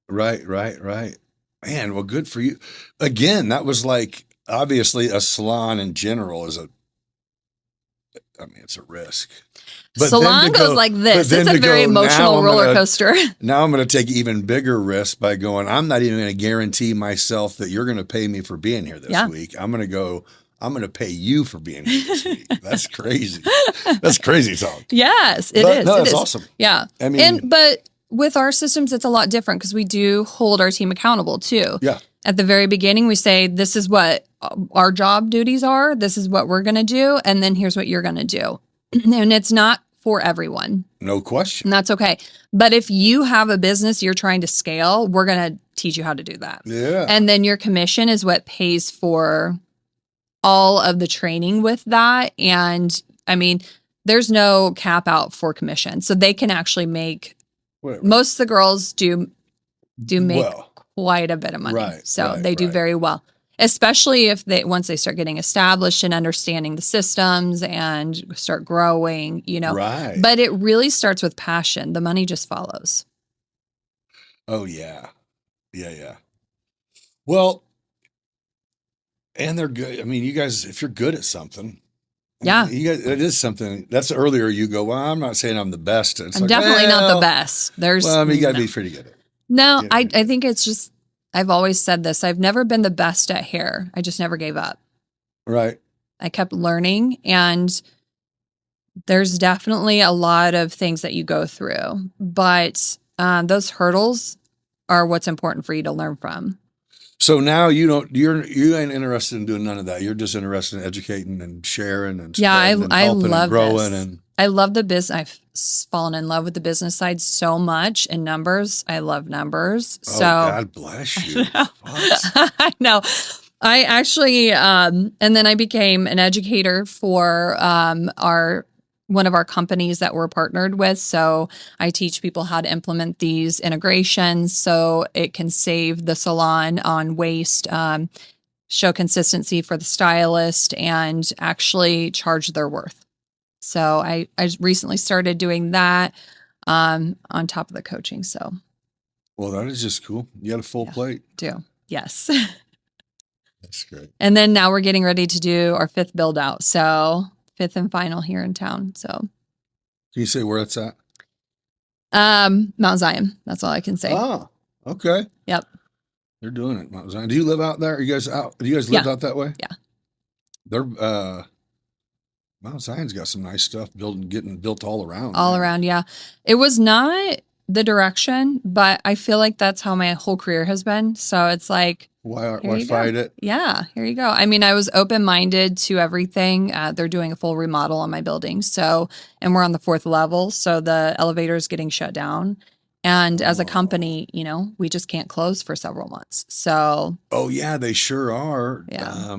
Right. Man, well, good for you. Again, that was like, obviously a salon in general it's a risk. But salon goes like this. It's a very emotional roller coaster. Now I'm going to take even bigger risks by going, I'm not even going to guarantee myself that you're going to pay me for being here this week. I'm going to pay you for being here this week. That's crazy. That's crazy talk. Yes, it is. No, it it's is. awesome. Yeah. But with our systems, it's a lot different because we do hold our team accountable too. Yeah. At the very beginning, we say, this is what our job duties are. This is what we're going to do. And then here's what you're going to do. And it's not for everyone. No question. And that's okay. But if you have a business you're trying to scale, we're going to teach you how to do that. Yeah. And then your commission is what pays for all of the training with that. And there's no cap out for commission. So they can actually make, most of the girls do make quite a bit of money. Right, they do very well, especially once they start getting established and understanding the systems and start growing, Right. But it really starts with passion. The money just follows. Oh, yeah. Yeah. Well, and they're good. You guys, if you're good at something, you guys, it is something. That's earlier you go, well, I'm not saying I'm the best. I'm definitely not the best. You got to be pretty good at it. No, I think it's just, I've always said this. I've never been the best at hair. I just never gave up. Right. I kept learning, and there's definitely a lot of things that you go through, but those hurdles are what's important for you to learn from. So now you ain't interested in doing none of that. You're just interested in educating and sharing and spreading and I helping love and growing this. and I love the business. I've fallen in love with the business side so much, and numbers. I love numbers. oh, So God bless you. What? I know. I actually, and then I became an educator for one of our companies that we're partnered with. So I teach people how to implement these integrations so it can save the salon on waste, show consistency for the stylist, and actually charge their worth. So I recently started doing that on top of the coaching. So, Well, that is just cool. You got a full plate. do. Yes. That's great. And then now we're getting ready to do our 5th build out. So 5th and final here in town. So Can you say where it's at? Mount Zion. That's all I can say. Oh, okay. Yep. They're doing it, Mount Zion. Do you live out there? Are you guys out? Do you guys live out that way? Yeah. They're Mount Zion's got some nice stuff getting built all around. All around, yeah. It was not the direction, but I feel like that's how my whole career has been. So it's like, why fight it? Yeah, here you go. I mean, I was open-minded to everything. They're doing a full remodel on my building. So, and we're on the 4th level. So the elevator is getting shut down. And as a company, we just can't close for several months. So. Oh yeah, they sure are. Yeah.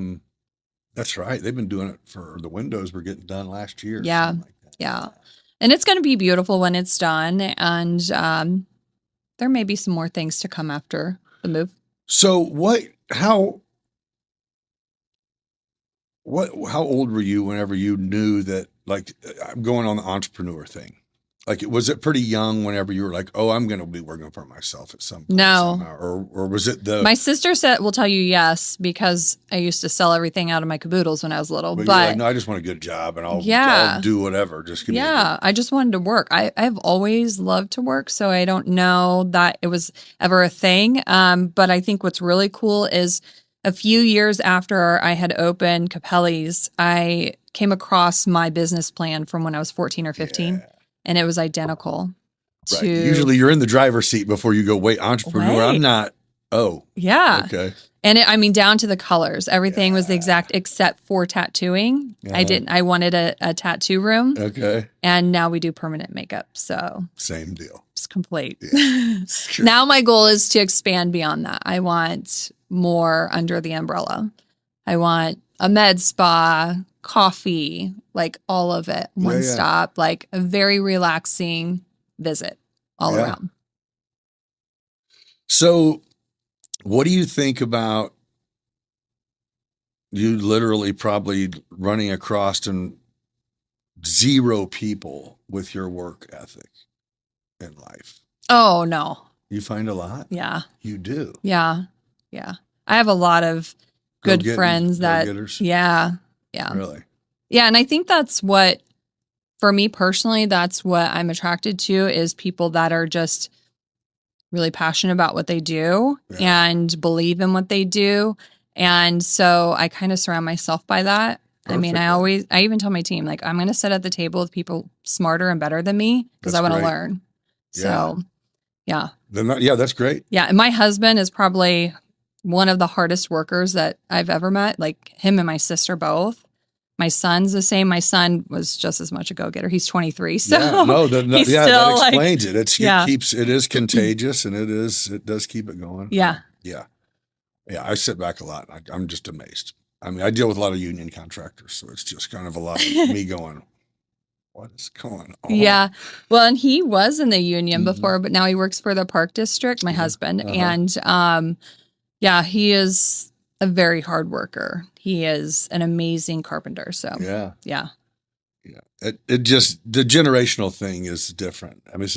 That's right. They've been doing it for the windows were getting done last year. Yeah. Like that. Yeah. And it's going to be beautiful when it's done. And there may be some more things to come after the move. So how old were you whenever you knew that, like, I'm going on the entrepreneur thing? Like, was it pretty young whenever you were like, oh, I'm going to be working for myself at some point? No. Somehow? Or was it My sister will tell you yes, because I used to sell everything out of my caboodles when I was little. But you're like, no, I just want a good job and I'll do whatever. Just give me I just wanted to work. I've always loved to work, so I don't know that it was ever a thing. But I think what's really cool is a few years after I had opened Capelli's, I came across my business plan from when I was 14 or 15. Yeah. And it was identical to. Usually you're in the driver's seat before you go, wait, entrepreneur. I'm not. Oh. Yeah. Okay. And down to the colors. Everything was the exact except for tattooing. I wanted a tattoo room. Okay. And now we do permanent makeup. So. Same deal. It's complete. Yeah. Sure. Now my goal is to expand beyond that. I want more under the umbrella. I want a med spa, coffee, like all of it, one stop, like a very relaxing visit all around. So what do you think about you literally probably running across and 0 people with your work ethic in life? Oh, no. You find a lot? Yeah. You do? Yeah. Yeah. I have a lot of good friends that, yeah. Really? Yeah. And I think that's what, for me personally, that's what I'm attracted to is people that are just really passionate about what they do and believe in what they do. And so I kind of surround myself by that. Perfect. I mean, I even tell my team, like, I'm going to sit at the table with people smarter and better than me because I want to learn. So, yeah. That's great. Yeah. And my husband is probably one of the hardest workers that I've ever met, like him and my sister both. My son's the same. My son was just as much a go-getter. He's 23. So that explains it. It is contagious and it does keep it going. Yeah. Yeah. I sit back a lot. I'm just amazed. I mean, I deal with a lot of union contractors, so it's just kind of a lot of me going, what is going on? Yeah. Well, and he was in the union before, but now he works for the Park District, my husband. And he is a very hard worker. He is an amazing carpenter. So yeah. It just, the generational thing is different. I mean,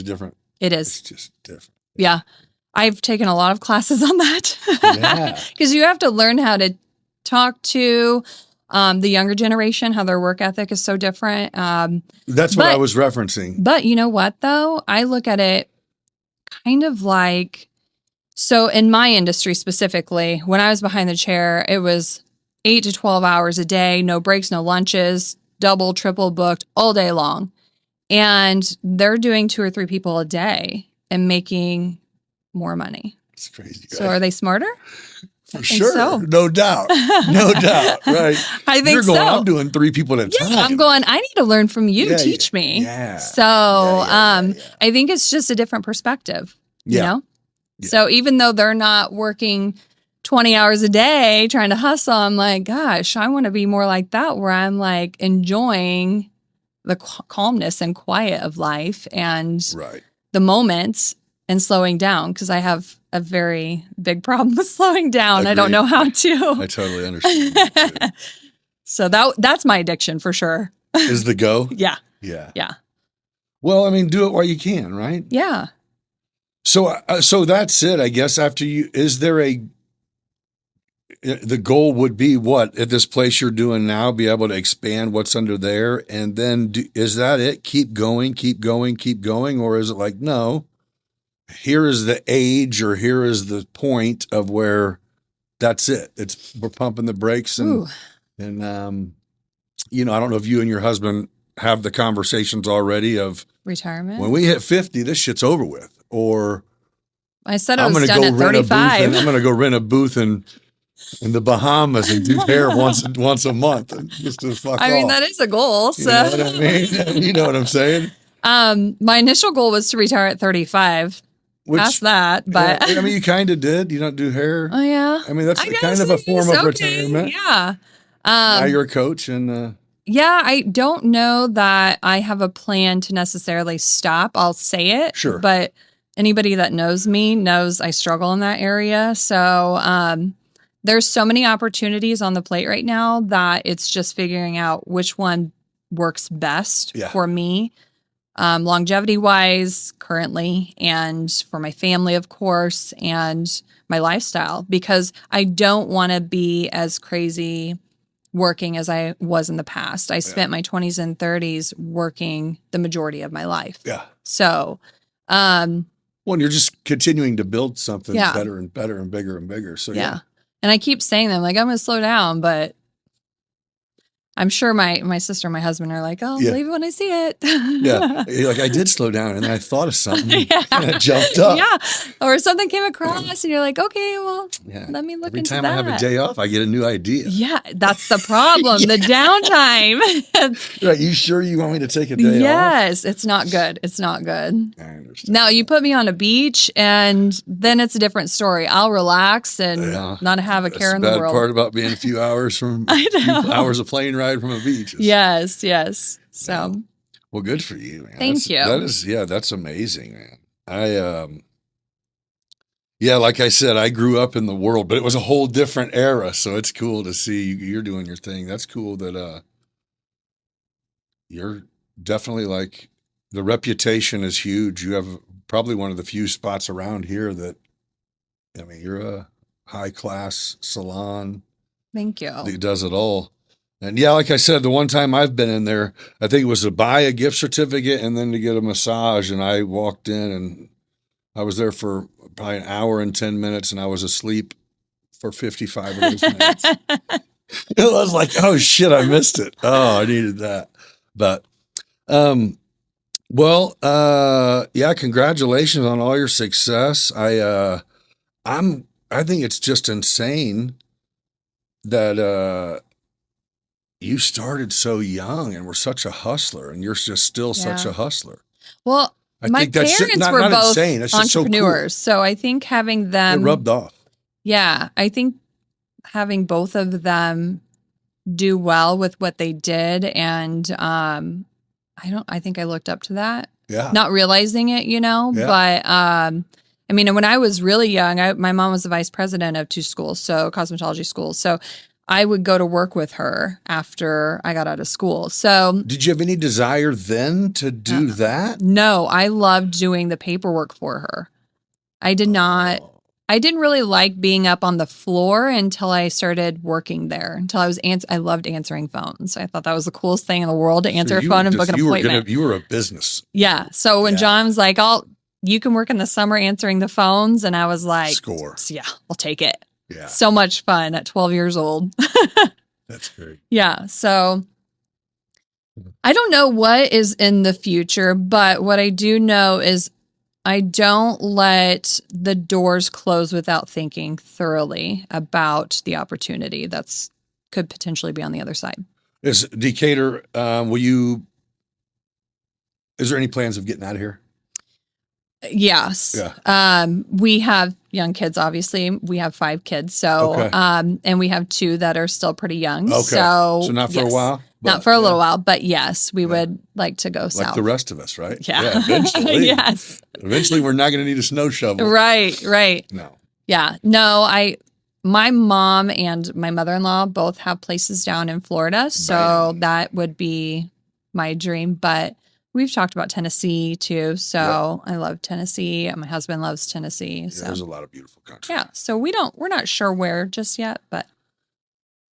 it is. It's just different. Yeah. I've taken a lot of classes on that. Because you have to learn how to talk to the younger generation, how their work ethic is so different. That's what I was referencing. But you know what, though? I look at it kind of like, so in my industry specifically, when I was behind the chair, it was 8 to 12 hours a day, no breaks, no lunches, double, triple booked all day long. And they're doing 2 or 3 people a day and making more money. It's crazy. Right? So are they smarter? For sure. So. No doubt. No doubt. Right. I think You're going, so. I'm doing 3 people at a time. I'm going, I need to learn from you. Yeah, Teach me. Yeah. So I think it's just a different perspective, you know? Yeah. So even though they're not working 20 hours a day trying to hustle, I'm like, gosh, I want to be more like that, where I'm like enjoying the calmness and quiet of life and the moments and slowing down, because I have a very big problem with slowing down. Agreed. I don't know how to. I totally understand that too. So that's my addiction for sure. Is the go? Yeah. Yeah. Yeah. Well, I mean, do it while you can, right? Yeah. So that's it, I guess. After you, is there the goal would be what at this place you're doing now, be able to expand what's under there, and then is that it? Keep going, or is it like, no, here is the age, or here is the point of where that's it. We're pumping the brakes and you know, I don't know if you and your husband have the conversations already of retirement. When we hit 50, this shit's over with. Or I said I was done at 35. I'm going to go rent a booth in the Bahamas and do hair once a month and just to fuck off. I mean, that is a goal. So. You know what I mean? You know what I'm saying? My initial goal was to retire at 35. Past that, but I mean, you kind of did. You don't do hair. Oh yeah. I mean, that's kind of a form of retirement. Yeah. Now you're a coach, and yeah, I don't know that I have a plan to necessarily stop. I'll say it, sure, but anybody that knows me knows I struggle in that area. So there's so many opportunities on the plate right now that it's just figuring out which one works best for me. Longevity wise currently, and for my family, of course, and my lifestyle, because I don't want to be as crazy working as I was in the past. I spent my 20s and 30s working the majority of my life. Yeah. So, well, you're just continuing to build something better and better and bigger and bigger. So yeah. And I keep saying that, like, I'm going to slow down, but I'm sure my sister and my husband are like, I'll believe it when I see it. Yeah. You're like, I did slow down, and then I thought of something and I jumped up. Yeah. Or something came across and you're like, okay, well, let me look into that. Every time I have a day off, I get a new idea. Yeah. That's the problem. The downtime. Right. You sure you want me to take a day off? Yes. It's not good. It's not good. I understand. Now you put me on a beach and then it's a different story. I'll relax and not have a care in the world. That's the bad part about being a few hours from a few hours of plane ride from a beach. Yes. So, well, good for you, man. Thank you. That's amazing, man. Like I said, I grew up in the world, but it was a whole different era. So it's cool to see you're doing your thing. That's cool that you're definitely, like, the reputation is huge. You have probably one of the few spots around here that, I mean, you're a high class salon. Thank you. That does it all. And like I said, the one time I've been in there, I think it was to buy a gift certificate and then to get a massage. And I walked in and I was there for probably an hour and 10 minutes and I was asleep for 55 of those minutes. It was like, oh shit, I missed it. Oh, I needed that. But, congratulations on all your success. I think it's just insane that, you started so young and were such a hustler, and you're just still such a hustler. Well, my parents were both entrepreneurs, so I think having them rubbed off. Yeah, I think having both of them do well with what they did, and I think I looked up to that. Yeah, not realizing it, but I mean, when I was really young, my mom was the vice president of 2 schools, so cosmetology schools, so I would go to work with her after I got out of school. So, did you have any desire then to do that? No, I loved doing the paperwork for her. I did not. I didn't really like being up on the floor until I started working there. Until I loved answering phones. I thought that was the coolest thing in the world, to answer a phone and book an appointment. You were a business. Yeah. So when John was like, you can work in the summer answering the phones, and I was like, score. Yeah, I'll take it. Yeah. So much fun at 12 years old. That's great. Yeah. So I don't know what is in the future, but what I do know is I don't let the doors close without thinking thoroughly about the opportunity that's could potentially be on the other side. Is Decatur, is there any plans of getting out of here? Yes. Yeah. We have young kids, obviously. We have 5 kids. So, Okay. and we have 2 that are still pretty young. Okay. So not for a while? Not for a little while, but yes, we would like to go south. Like the rest of us, right? Yeah. Eventually. Yes. Eventually, we're not going to need a snow shovel. Right. No. Yeah. No, my mom and my mother-in-law both have places down in Florida. So that would be my dream. But we've talked about Tennessee too. So I love Tennessee. My husband loves Tennessee. So there's a lot of beautiful country. Yeah. So we're not sure where just yet, but.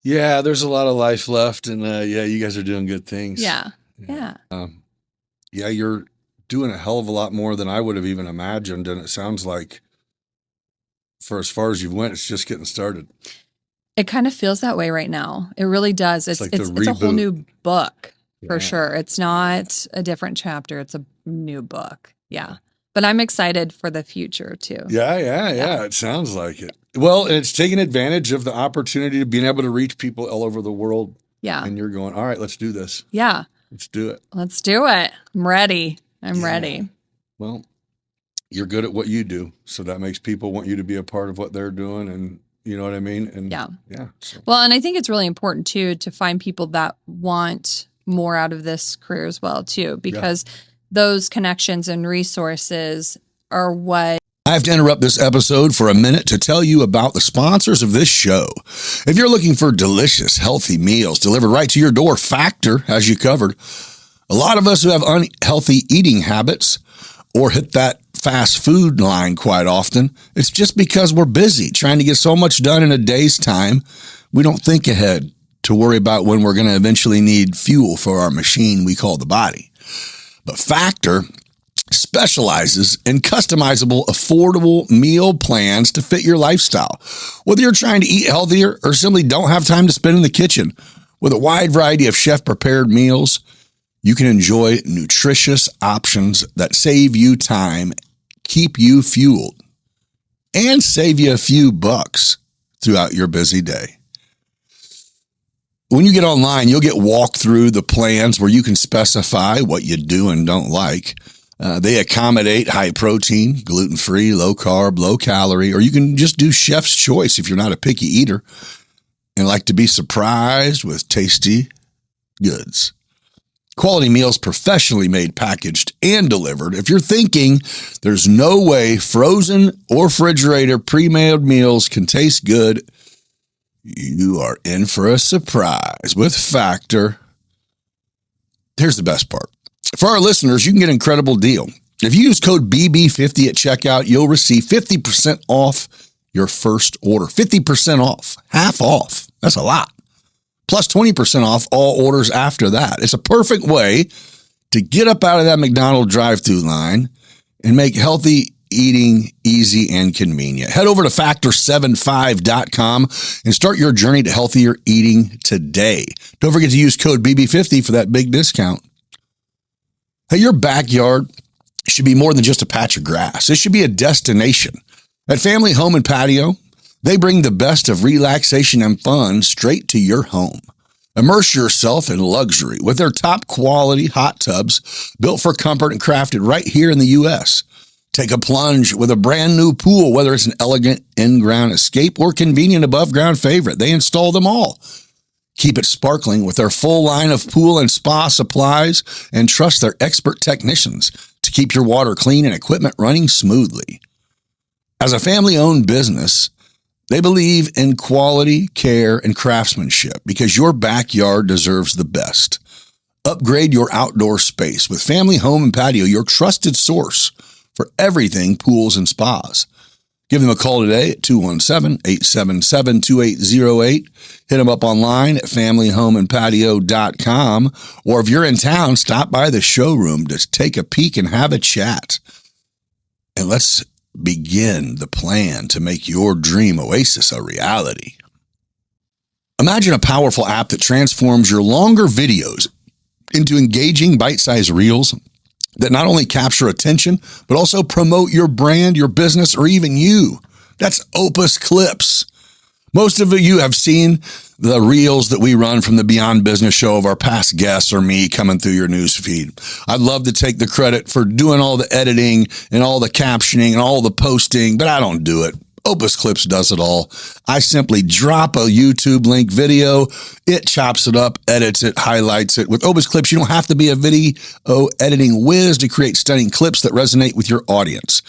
Yeah, there's a lot of life left. And you guys are doing good things. Yeah. You're doing a hell of a lot more than I would have even imagined. And it sounds like for as far as you've went, it's just getting started. It kind of feels that way right now. It really does. It's like it's a whole new book for sure. It's not a different chapter. It's a new book. Yeah. But I'm excited for the future too. Yeah. It sounds like it. Well, and it's taking advantage of the opportunity of being able to reach people all over the world. Yeah. And you're going, all right, let's do this. Yeah. Let's do it. Let's do it. I'm ready. I'm ready. Well, you're good at what you do. So that makes people want you to be a part of what they're doing. And you know what I mean? And yeah. So. Well, and I think it's really important too, to find people that want more out of this career as well too, because those connections and resources are what. I have to interrupt this episode for a minute to tell you about the sponsors of this show. If you're looking for delicious, healthy meals delivered right to your door, Factor has you covered. A lot of us who have unhealthy eating habits or hit that fast food line quite often, it's just because we're busy trying to get so much done in a day's time, we don't think ahead to worry about when we're going to eventually need fuel for our machine we call the body. But Factor specializes in customizable, affordable meal plans to fit your lifestyle. Whether you're trying to eat healthier or simply don't have time to spend in the kitchen, with a wide variety of chef-prepared meals, you can enjoy nutritious options that save you time, keep you fueled, and save you a few bucks throughout your busy day. When you get online, you'll get walked through the plans where you can specify what you do and don't like. They accommodate high protein, gluten-free, low carb, low calorie, or you can just do chef's choice if you're not a picky eater and like to be surprised with tasty goods. Quality meals professionally made, packaged, and delivered. If you're thinking there's no way frozen or refrigerator pre-made meals can taste good, you are in for a surprise with Factor. Here's the best part. For our listeners, you can get an incredible deal. If you use code BB50 at checkout, you'll receive 50% off your first order. 50% off. Half off. That's a lot. Plus 20% off all orders after that. It's a perfect way to get up out of that McDonald's drive-thru line and make healthy eating easy and convenient. Head over to factor75.com and start your journey to healthier eating today. Don't forget to use code BB50 for that big discount. Hey, your backyard should be more than just a patch of grass. It should be a destination. At Family Home and Patio, they bring the best of relaxation and fun straight to your home. Immerse yourself in luxury with their top quality hot tubs built for comfort and crafted right here in the U.S. Take a plunge with a brand new pool, whether it's an elegant in-ground escape or convenient above-ground favorite. They install them all. Keep it sparkling with their full line of pool and spa supplies and trust their expert technicians to keep your water clean and equipment running smoothly. As a family-owned business, they believe in quality, care, and craftsmanship because your backyard deserves the best. Upgrade your outdoor space with Family Home and Patio, your trusted source for everything pools and spas. Give them a call today at 217-877-2808. Hit them up online at familyhomeandpatio.com. Or if you're in town, stop by the showroom to take a peek and have a chat. And let's begin the plan to make your dream oasis a reality. Imagine a powerful app that transforms your longer videos into engaging bite-sized reels that not only capture attention, but also promote your brand, your business, or even you. That's Opus Clips. Most of you have seen the reels that we run from the Beyond Business show of our past guests or me coming through your news feed. I'd love to take the credit for doing all the editing and all the captioning and all the posting, but I don't do it. Opus Clips does it all. I simply drop a YouTube link video. It chops it up, edits it, highlights it. With Opus Clips, you don't have to be a video editing whiz to create stunning clips that resonate with your audience.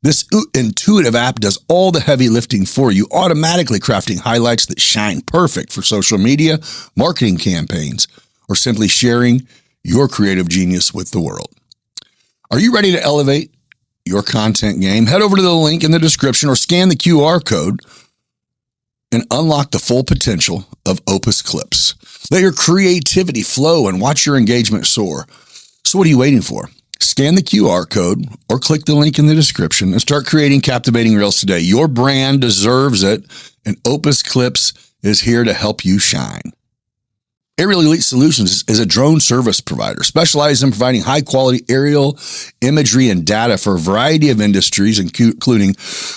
This intuitive app does all the heavy lifting for you, automatically crafting highlights that shine perfect for social media, marketing campaigns, or simply sharing your creative genius with the world. Are you ready to elevate your content game? Head over to the link in the description or scan the QR code and unlock the full potential of Opus Clips. Let your creativity flow and watch your engagement soar. So what are you waiting for? Scan the QR code or click the link in the description and start creating captivating reels today. Your brand deserves it, and Opus Clips is here to help you shine. Aerial Elite Solutions is a drone service provider specialized in providing high-quality aerial imagery and data for a variety of industries, including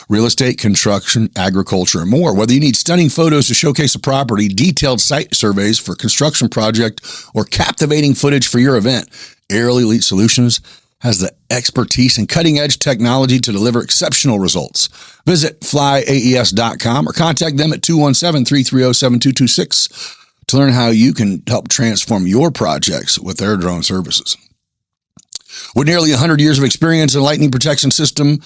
real estate, construction, agriculture, and more. Whether you need stunning photos to showcase a property, detailed site surveys for a construction project, or captivating footage for your event, Aerial Elite Solutions has the expertise and cutting-edge technology to deliver exceptional results. Visit flyaes.com or contact them at 217-330-7226 to learn how you can help transform your projects with their drone services. With nearly 100 years of experience in lightning protection system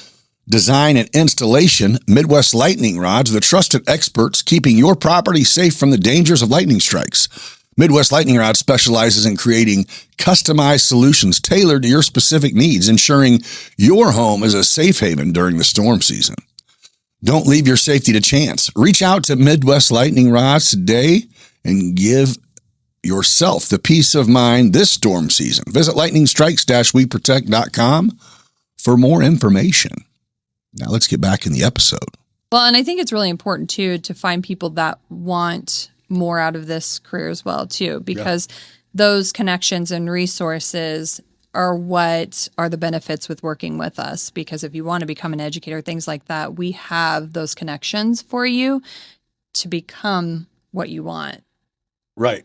design and installation, Midwest Lightning Rods are the trusted experts keeping your property safe from the dangers of lightning strikes. Midwest Lightning Rods specializes in creating customized solutions tailored to your specific needs, ensuring your home is a safe haven during the storm season. Don't leave your safety to chance. Reach out to Midwest Lightning Rods today and give yourself the peace of mind this storm season. Visit lightningstrikes-weprotect.com for more information. Now let's get back in the episode. Well, and I think it's really important too to find people that want more out of this career as well too, because those connections and resources are what are the benefits with working with us. Because if you want to become an educator, things like that, we have those connections for you to become what you want. Right.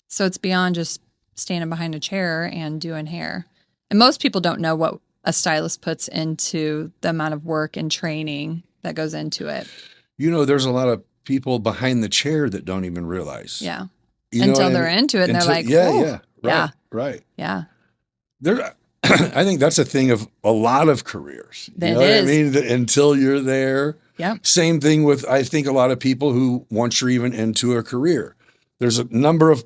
So it's beyond just standing behind a chair and doing hair. And most people don't know what a stylist puts into the amount of work and training that goes into it. You know, there's a lot of people behind the chair that don't even realize. Yeah. You Until they're into it and they're like, Right. Yeah. There, I think that's a thing of a lot of careers. You know what I mean? Until you're there. Yeah. Same thing with, I think, a lot of people who, once you're even into a career, there's a number of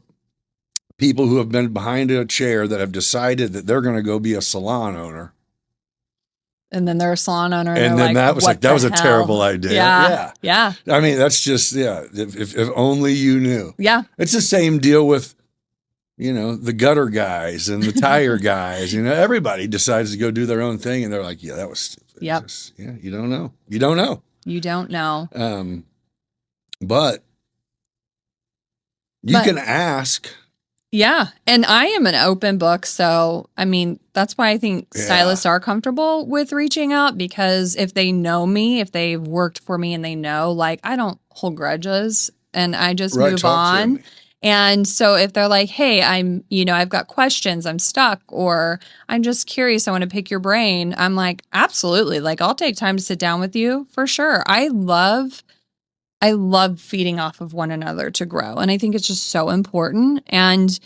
people who have been behind a chair that have decided that they're going to go be a salon owner. And then they're a salon owner. And then that was a terrible idea. Yeah. I mean, that's just, if only you knew. Yeah. It's the same deal with, you know, the gutter guys and the tire guys. You know, everybody decides to go do their own thing. And they're like, yeah, that was stupid. Yep. You don't know. You don't know. You don't know. But you can ask. Yeah. And I am an open book. So, I mean, that's why I think stylists are comfortable with reaching out, because if they know me, if they've worked for me and they know, like, I don't hold grudges and I just move on. And so if they're like, hey, I've got questions, I'm stuck, or I'm just curious, I want to pick your brain. I'm like, absolutely. Like, I'll take time to sit down with you for sure. I love feeding off of one another to grow. And I think it's just so important. And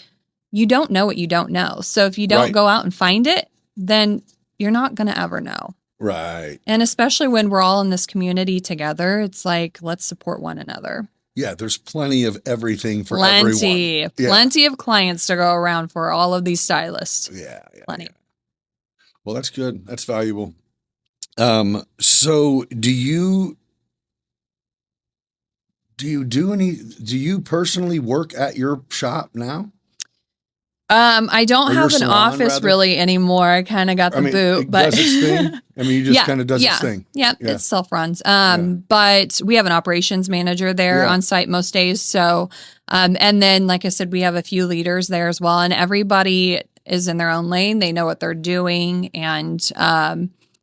you don't know what you don't know. So if you don't go out and find it, then you're not going to ever know. Right. And especially when we're all in this community together, it's like, let's support one another. Yeah, there's plenty of everything for everyone. Plenty of clients to go around for all of these stylists. Yeah. Plenty. Yeah. Well, that's good. That's valuable. So do you personally work at your shop now? I don't Or your have an salon, office rather? really anymore. I kind of got the boot, it but does its thing. I mean, you just yeah, kind of does yeah, its thing. yeah, it self-runs. But we have an operations manager there on site most days. So, and then, like I said, we have a few leaders there as well, and everybody is in their own lane. They know what they're doing, and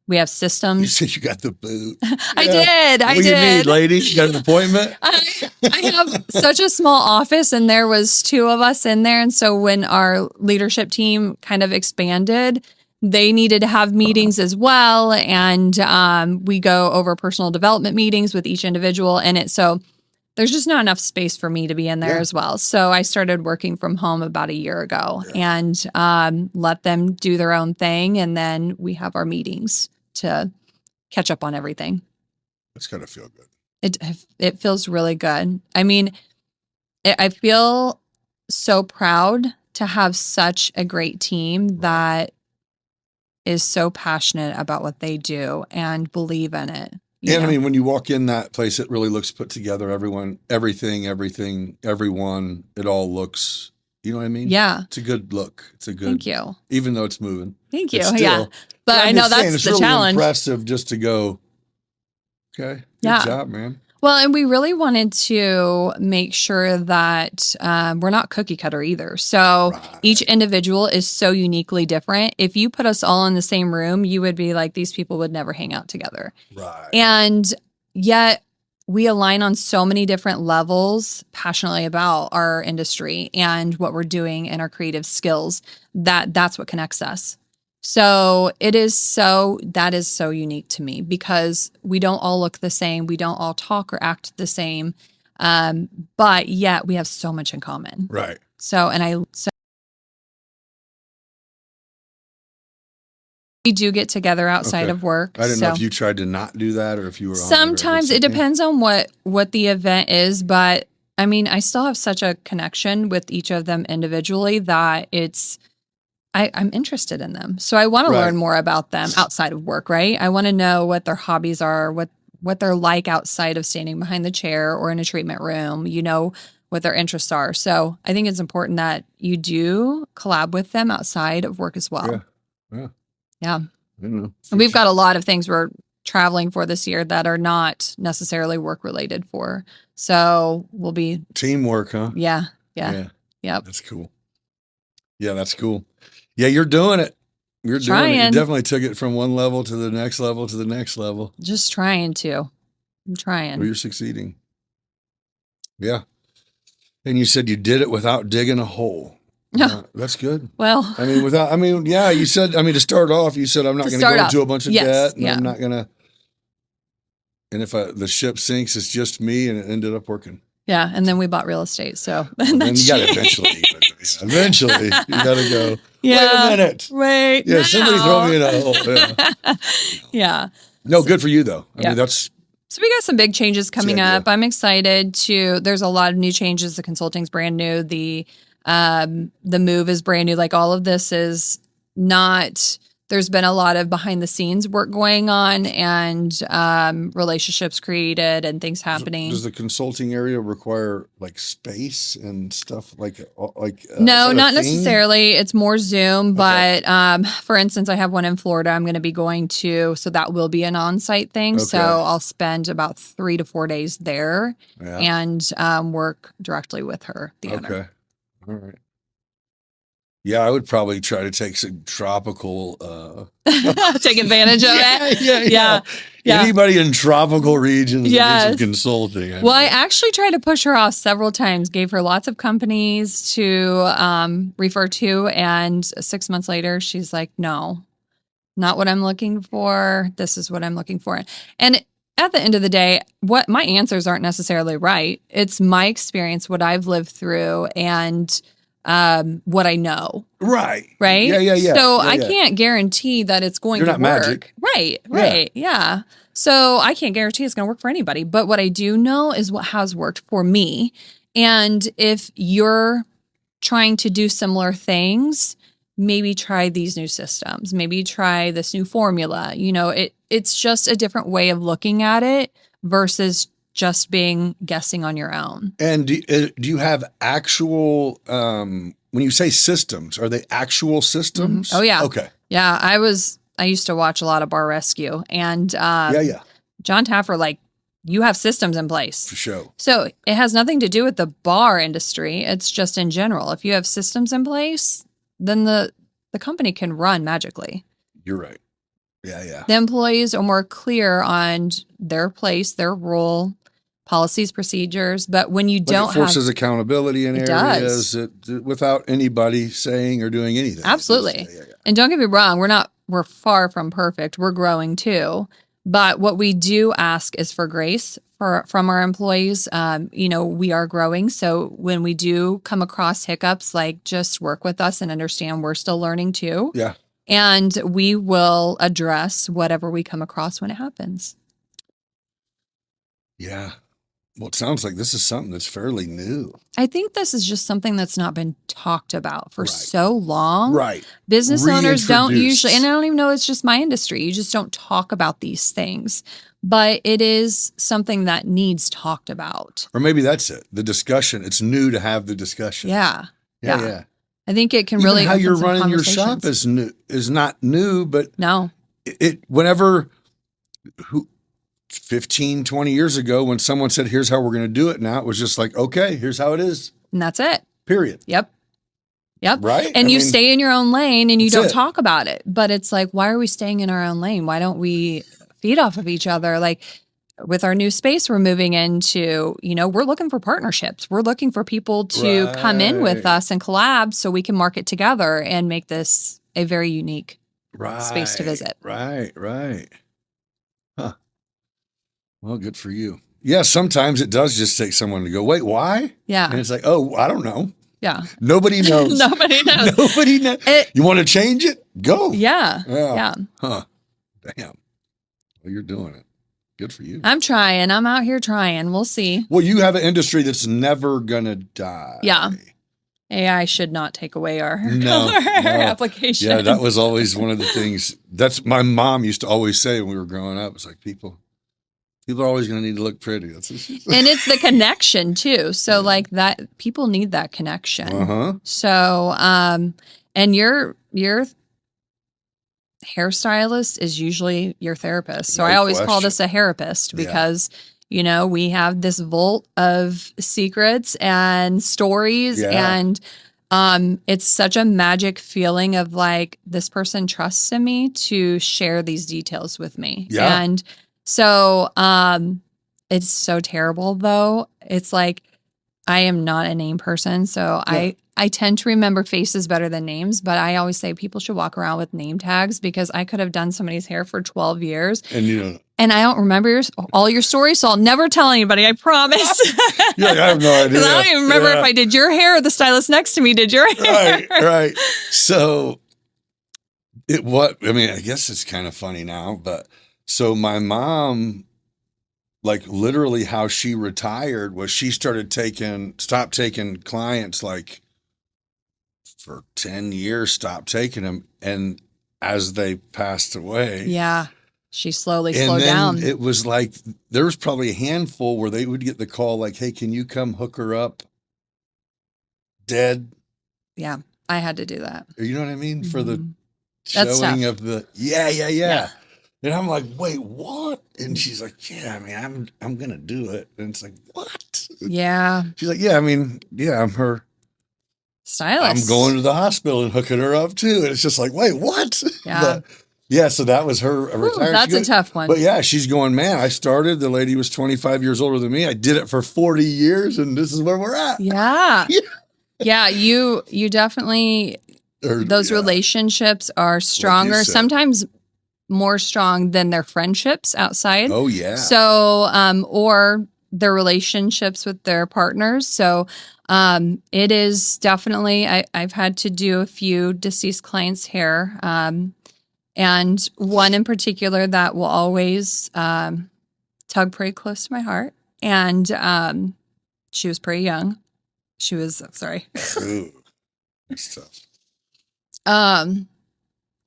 we have systems. You said you got the boot. I did. What do you need, lady? You got an appointment? I have such a small office, and there was 2 of us in there. And so when our leadership team kind of expanded, they needed to have meetings as well. And we go over personal development meetings with each individual in it. So there's just not enough space for me to be in there as well. So I started working from home about a year ago and let them do their own thing. And then we have our meetings to catch up on everything. That's got to feel good. It feels really good. I mean, I feel so proud to have such a great team that is so passionate about what they do and believe in it. And I mean, when you walk in that place, it really looks put together. Everyone, everything, everyone, it all looks, you know what I mean? Yeah. It's a good look. It's a good, thank you. Even though it's moving. Thank you. Still, yeah. But I know that's it's the really challenge. impressive just to go, okay, good job, man. Well, and we really wanted to make sure that we're not cookie cutter either. So each individual is so uniquely different. If you put us all in the same room, you would be like, these people would never hang out together. Right. And yet we align on so many different levels passionately about our industry and what we're doing and our creative skills that's what connects us. So that is so unique to me because we don't all look the same. We don't all talk or act the same. But yet we have so much in common. Right. So we do get together outside of work. I didn't know if you tried to not do that or if you were sometimes it depends on what the event is. But I mean, I still have such a connection with each of them individually that I'm interested in them. So I want to learn more about them outside of work, right? I want to know what their hobbies are, what they're like outside of standing behind the chair or in a treatment room, what their interests are. So I think it's important that you do collab with them outside of work as well. Yeah. I know. And we've got a lot of things we're traveling for this year that are not necessarily work related for. So we'll be teamwork, huh? Yeah. Yep. That's cool. Yeah, that's cool. Yeah, you're doing it. You're doing it. You definitely took it from one level to the next level to the next level. Just trying to. I'm trying. Well, you're succeeding. Yeah. And you said you did it without digging a hole. That's good. Well, you said, to start off, you said, I'm not going to go into a bunch of debt. And I'm not going to. And if the ship sinks, it's just me. And it ended up working. Yeah. And then we bought real estate. So then you got to eventually you got to go. Yeah. Wait a minute. Wait. Yeah. Somebody throw me in a hole. Yeah. Yeah. No, good for you though. I mean, so we got some big changes coming up. I'm excited there's a lot of new changes. The consulting's brand new. The move is brand new. Like all of this is not, there's been a lot of behind the scenes work going on and relationships created and things happening. Does the consulting area require like space and stuff like no, not necessarily. It's more Zoom, but for instance, I have one in Florida I'm going to be going to, so that will be an on-site thing. Okay. So I'll spend about 3 to 4 days there and work directly with her, the owner. Okay. All right. Yeah, I would probably try to take some tropical. Take advantage of it. Yeah. Anybody in tropical regions that needs some consulting. I actually tried to push her off several times. Gave her lots of companies to refer to, and 6 months later, she's like, "No, not what I'm looking for. This is what I'm looking for." And at the end of the day, what my answers aren't necessarily right. It's my experience, what I've lived through, and what I know. Right. Yeah. So I can't guarantee that it's going to work. Magic. Right. Yeah. So I can't guarantee it's going to work for anybody. But what I do know is what has worked for me. And if you're trying to do similar things, maybe try these new systems. Maybe try this new formula. It's just a different way of looking at it versus just guessing on your own. And do you have actual when you say systems, are they actual systems? Oh yeah. Okay. Yeah. I used to watch a lot of Bar Rescue, and Yeah. John Taffer, like, you have systems in place. For sure. So it has nothing to do with the bar industry. It's just in general. If you have systems in place, then the company can run magically. You're right. Yeah. The employees are more clear on their place, their role, policies, procedures. But when you don't it forces accountability in it areas does. without anybody saying or doing anything. Absolutely. Yeah. And don't get me wrong, we're far from perfect. We're growing too. But what we do ask is for grace from our employees. We are growing. So when we do come across hiccups, like, just work with us and understand we're still learning too. Yeah. And we will address whatever we come across when it happens. Yeah. Well, it sounds like this is something that's fairly new. I think this is just something that's not been talked about for Right. so long. Right. Business owners don't Reintroduced. usually, and I don't even know it's just my industry. You just don't talk about these things. But it is something that needs talked about. Or maybe that's it. The discussion. It's new to have the discussion. Yeah. Yeah. I think it can Even really how open you're some running your shop conversations. is not new, but No. whenever 15, 20 years ago, when someone said, here's how we're going to do it now, it was just like, okay, here's how it is. And that's it. Period. Yep. Right? And you stay in your own lane and you That's don't it. talk about it. But it's like, why are we staying in our own lane? Why don't we feed off of each other? Like, with our new space we're moving into, we're looking for partnerships. We're looking for people to come in with us and collab so we can market together and make this a very unique space to visit. Right. Huh. Well, good for you. Yeah, sometimes it does just take someone to go, wait, why? Yeah. And it's like, oh, I don't know. Yeah. Nobody knows. Nobody knows. Nobody knows. You want to change it? Go. Yeah. Huh. Damn. Well, you're doing it. Good for you. I'm trying. I'm out here trying. We'll see. Well, you have an industry that's never going to die. Yeah. AI should not take away our No. application. Yeah, that was always one of the things. That's my mom used to always say when we were growing up. It's like people are always going to need to look pretty. That's what she said. And it's the connection too. So like that, people need that connection. Uh-huh. So, and your hairstylist is usually your therapist. So No I always call question. this a therapist because, we have this vault of secrets and stories and it's such a magic feeling of like, this person trusts in me to share these details with me. Yeah. And so, it's so terrible though. It's like, I am not a name person. So I tend to remember faces better than names, but I always say people should walk around with name tags because I could have done somebody's hair for 12 years. And I don't remember all your stories, so I'll never tell anybody, I promise. Yeah, I have no idea. Because I don't even remember if I did your hair or the stylist next to me did your hair. Right. So I guess it's kind of funny now, but so my mom, like literally how she retired was she stopped taking clients like for 10 years, stopped taking them. And as they passed away. Yeah. She slowly slowed down. It was like, there was probably a handful where they would get the call like, hey, can you come hook her up? Dead. Yeah. I had to do that. You know what I mean? For the That's showing tough. of the, yeah. And I'm like, wait, what? And she's like, yeah, I'm going to do it. And it's like, what? Yeah. She's like, I'm her Stylist. I'm going to the hospital and hooking her up too. And it's just like, wait, what? Yeah. So that was her retirement. That's a tough one. But yeah, she's going, man, I started, the lady was 25 years older than me. I did it for 40 years and this is where we're at. Yeah. Yeah. You definitely, those relationships are stronger, sometimes more strong than their friendships outside. Oh yeah. So, or their relationships with their partners. So, it is definitely, I've had to do a few deceased clients' hair. And one in particular that will always tug pretty close to my heart. And she was pretty young. She was, sorry. Ooh, that's tough.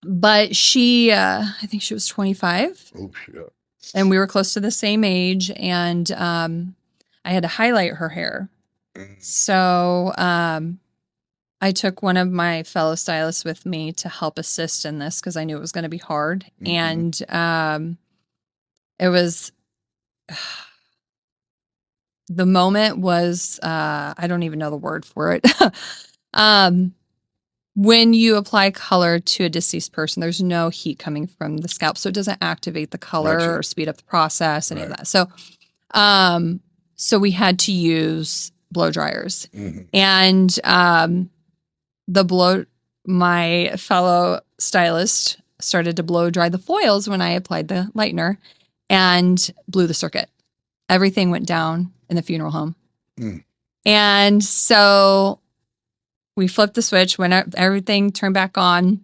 But she, I think she was 25. Oh, shit. And we were close to the same age. And I had to highlight her hair. So I took one of my fellow stylists with me to help assist in this because I knew it was going to be hard. And it was, the moment was, I don't even know the word for it. When you apply color to a deceased person, there's no heat coming from the scalp, so it doesn't activate the color or speed up the process, any of that. So, so we had to use blow dryers, and my fellow stylist started to blow dry the foils when I applied the lightener, and blew the circuit. Everything went down in the funeral home, and so we flipped the switch when everything turned back on,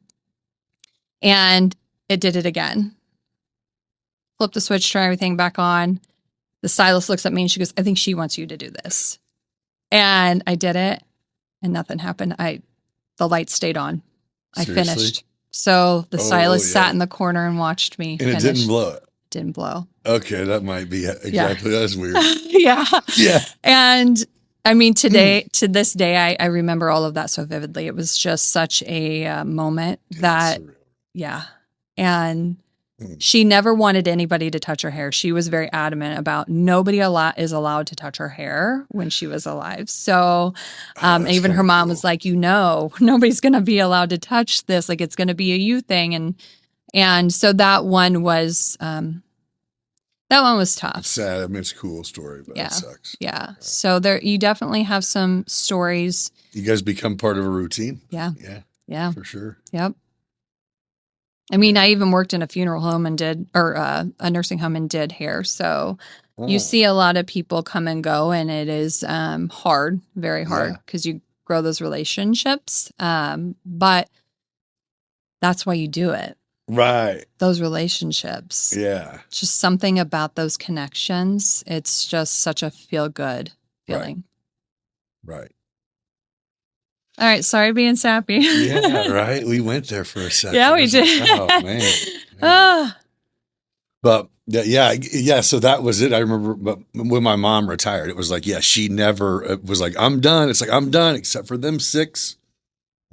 and it did it again. Flip the switch, turn everything back on. The stylist looks at me and she goes, I think she wants you to do this. And I did it, and nothing happened. The light stayed on. Seriously? I finished. So the stylist sat in the corner and watched me finish. And it didn't blow it? Didn't blow. Okay, that might be exactly. That's weird. Yeah. And I mean, to this day, I remember all of that so vividly. It was just such a moment that, and she never wanted anybody to touch her hair. She was very adamant about nobody is allowed to touch her hair when she was alive. So even her mom was like, nobody's going to be allowed to touch this. Like, it's going to be a you thing. And so that one was tough. It's sad. I mean, it's a cool story, but it sucks. Yeah. So you definitely have some stories. You guys become part of a routine. Yeah. Yeah. For sure. Yep. I mean, I even worked in a funeral home and a nursing home and did hair. So you see a lot of people come and go, and it is hard, very hard, because you grow those relationships. But that's why you do it. Right. Those relationships. Yeah. Just something about those connections. It's just such a feel-good feeling. Right. All right. Sorry being sappy. Yeah, right. We went there for a second. Yeah, we did. Like, oh, man. But yeah. So that was it. I remember, but when my mom retired, it was like, she never, it was like, I'm done. It's like, I'm done, except for them 6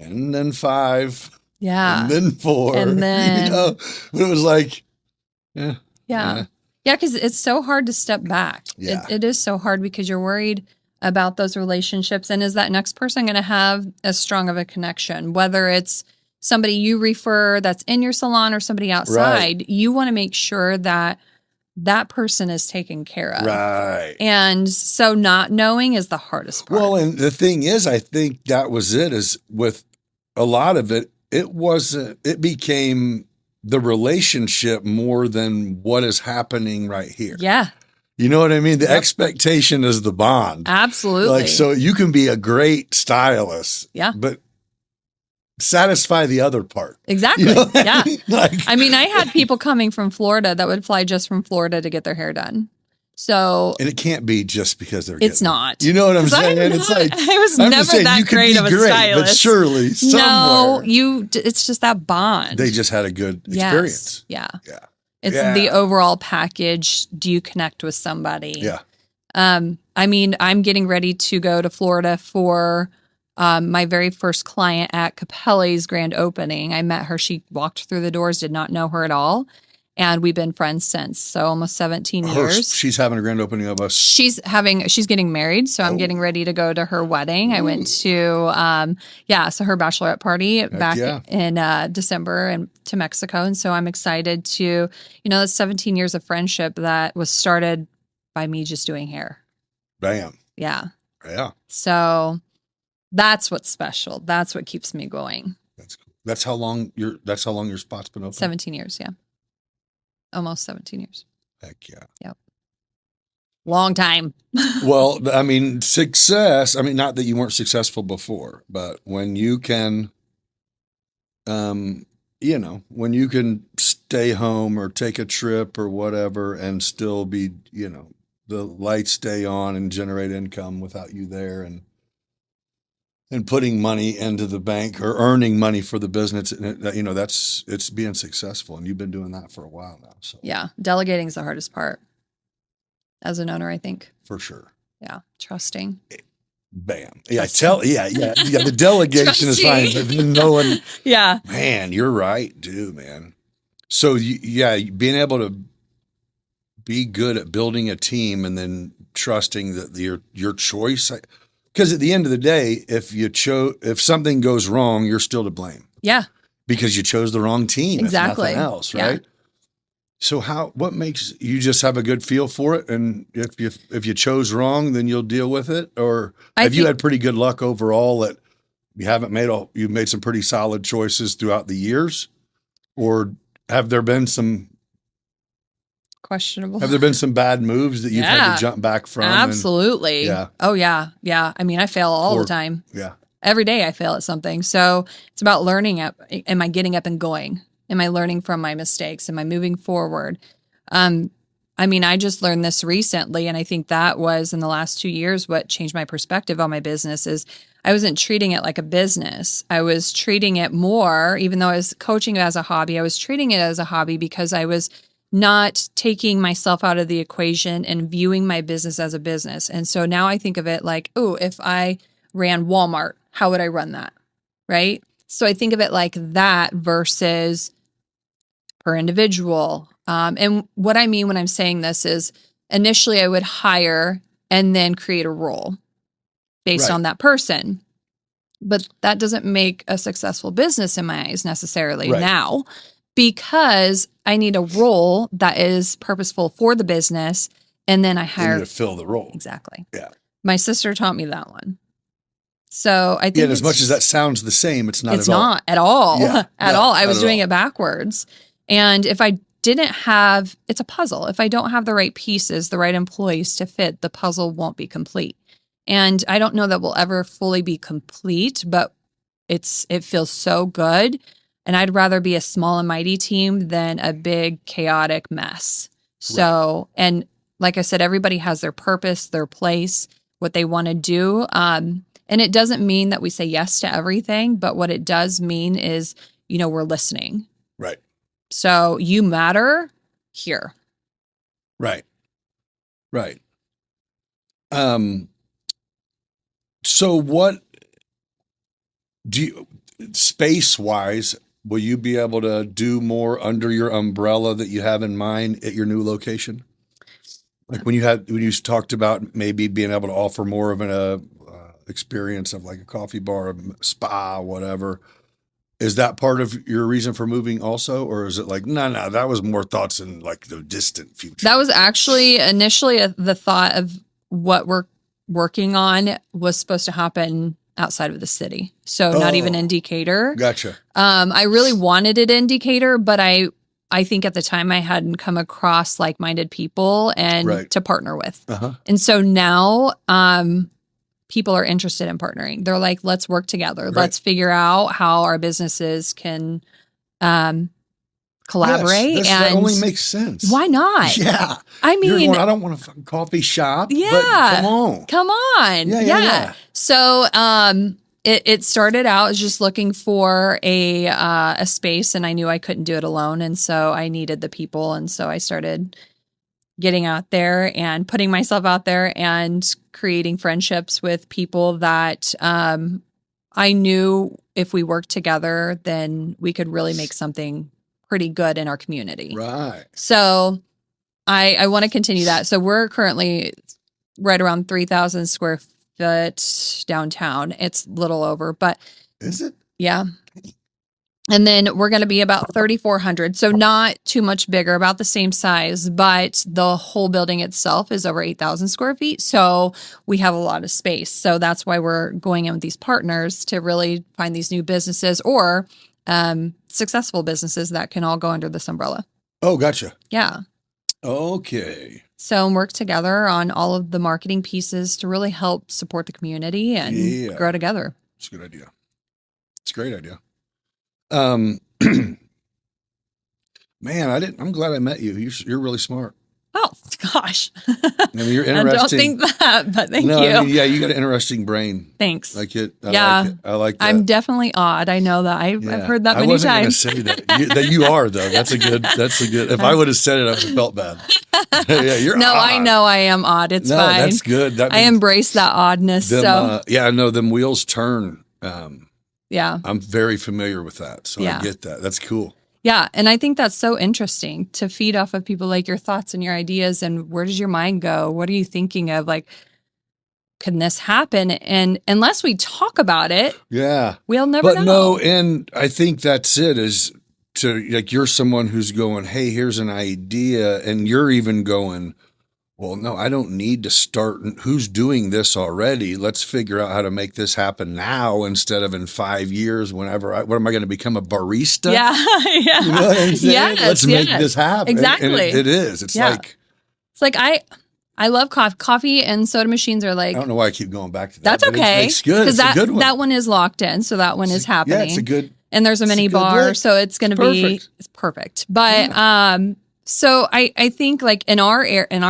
and then 5. Yeah. And then 4. And then, but it was like, Yeah. Because it's so hard to step back. Yeah. It is so hard because you're worried about those relationships. And is that next person going to have as strong of a connection? Whether it's somebody you refer that's in your salon or somebody outside, you want to make sure that that person is taken care of. Right. And so not knowing is the hardest part. Well, and the thing is, I think that was it, is with a lot of it, it became the relationship more than what is happening right here. Yeah. You know what I mean? The expectation is the bond. Absolutely. Like, so you can be a great stylist, but satisfy the other part. Exactly. You know? Yeah. I mean, I had people coming from Florida that would fly just from Florida to get their hair done. So, and it can't be just because they're. It's not. You know what I'm saying? It's like I was never that great of a stylist. But surely, somewhere, it's just that bond. They just had a good experience. Yeah. It's the overall package. Do you connect with somebody? Yeah. I mean, I'm getting ready to go to Florida for my very first client at Capelli's grand opening. I met her. She walked through the doors, did not know her at all. And we've been friends since. So almost 17 years. She's having a grand opening of us. She's getting married. So I'm getting ready to go to her wedding. I went to, so her bachelorette party back in December and to Mexico. And so I'm excited to, that's 17 years of friendship that was started by me just doing hair. Bam. Yeah. Yeah. So that's what's special. That's what keeps me going. That's cool. That's how long your spot's been open? 17 years. Yeah. Almost 17 years. Heck yeah. Yep. Long time. Well, I mean, success, not that you weren't successful before, but when you can, when you can stay home or take a trip or whatever and still be, the lights stay on and generate income without you there, and putting money into the bank or earning money for the business, it's being successful. And you've been doing that for a while now. So yeah, delegating is the hardest part as an owner, I think. For sure. Yeah, trusting. bam. Yeah. The delegation is fine. But then no one, Yeah. man, you're right, dude, man. So being able to be good at building a team and then trusting that your choice, because at the end of the day, if something goes wrong, you're still to blame. Yeah. Because you chose the wrong team, Exactly. if nothing else, right? Yeah. So what makes you just have a good feel for it? And if you chose wrong, then you'll deal with it? Or have you had pretty good luck overall that you've made some pretty solid choices throughout the years? Or have there been some questionable? Have there been some bad moves that you've had to jump back from? Absolutely. Oh yeah. Yeah. I mean, I fail all the time. Yeah. Every day I fail at something. So it's about learning. Am I getting up and going? Am I learning from my mistakes? Am I moving forward? I mean, I just learned this recently, and I think that was in the last 2 years what changed my perspective on my business is I wasn't treating it like a business. I was treating it more, even though I was coaching it as a hobby, I was treating it as a hobby because I was not taking myself out of the equation and viewing my business as a business. And so now I think of it like, oh, if I ran Walmart, how would I run that? Right? So I think of it like that versus per individual. And what I mean when I'm saying this is initially I would hire and then create a role based on that person. But that doesn't make a successful business in my eyes necessarily now, because I need a role that is purposeful for the business. And then I hire. You need to fill the role. Exactly. Yeah. My sister taught me that one. So I think and as much as that sounds the same, it's not at all. Yeah, at all. I was doing it backwards. And if I didn't have, it's a puzzle. If I don't have the right pieces, the right employees to fit, the puzzle won't be complete. And I don't know that we'll ever fully be complete, but it feels so good. And I'd rather be a small and mighty team than a big chaotic mess. So, and like I said, everybody has their purpose, their place, what they want to do. And it doesn't mean that we say yes to everything, but what it does mean is, we're listening. Right. So you matter here. Right. Right. So what space wise, will you be able to do more under your umbrella that you have in mind at your new location? Like when you talked about maybe being able to offer more of an experience of like a coffee bar, a spa, whatever. Is that part of your reason for moving also? Or is it like, no, that was more thoughts in like the distant future? That was actually initially the thought of what we're working on was supposed to happen outside of the city. So not even in Decatur. Gotcha. I really wanted it in Decatur, but I think at the time I hadn't come across like-minded people and to partner with. And so now, people are interested in partnering. They're like, let's work together. Let's figure out how our businesses can collaborate. Yes, that only makes sense. Why not? Yeah. I mean, I don't want a fucking coffee shop. Yeah. But come on. Yeah. So it started out as just looking for a space, and I knew I couldn't do it alone. And so I needed the people. And so I started getting out there and putting myself out there and creating friendships with people that I knew if we worked together, then we could really make something pretty good in our community. Right. So I want to continue that. So we're currently right around 3,000 square foot downtown. It's a little over, but. Is it? Yeah. And then we're going to be about 3,400. So not too much bigger, about the same size, but the whole building itself is over 8,000 square feet. So we have a lot of space. So that's why we're going in with these partners to really find these new businesses or successful businesses that can all go under this umbrella. Oh, gotcha. Yeah. Okay. So work together on all of the marketing pieces to really help support the community and grow together. It's a good idea. It's a great idea. Man, I'm glad I met you. You're really smart. Oh gosh. I mean, you're I interesting. don't think that, but thank you. I mean, yeah, you got an interesting brain. Thanks. Like it. Yeah. I like that. I'm definitely odd. I know that. I've heard that many I wasn't times. going to say that. You are though. That's a good. If I would have said it, I would have felt bad. Yeah, you're No, odd. I know I am odd. It's fine. That's good. I embrace that oddness. Yeah, I know them wheels turn. Yeah. I'm very familiar with that. So I get that. That's cool. Yeah. And I think that's so interesting to feed off of people, like your thoughts and your ideas and where does your mind go? What are you thinking of? Like, can this happen? And unless we talk about it, we'll never know. No, and I think that's it is to like, you're someone who's going, hey, here's an idea. And you're even going, well, no, I don't need to start. Who's doing this already? Let's figure out how to make this happen now instead of in 5 years. What am I going to become, a barista? Yeah, yeah. You know what I'm saying? Yes, Let's make this happen. Exactly. And it is. It's like I love coffee. Coffee and soda machines are like. I don't know why I keep going back to that. That's okay. It's good. It's a good one. That one is locked in, so that one is happening. Yeah, it's a good. And there's a mini bar, so it's going to be perfect. But so I think like in our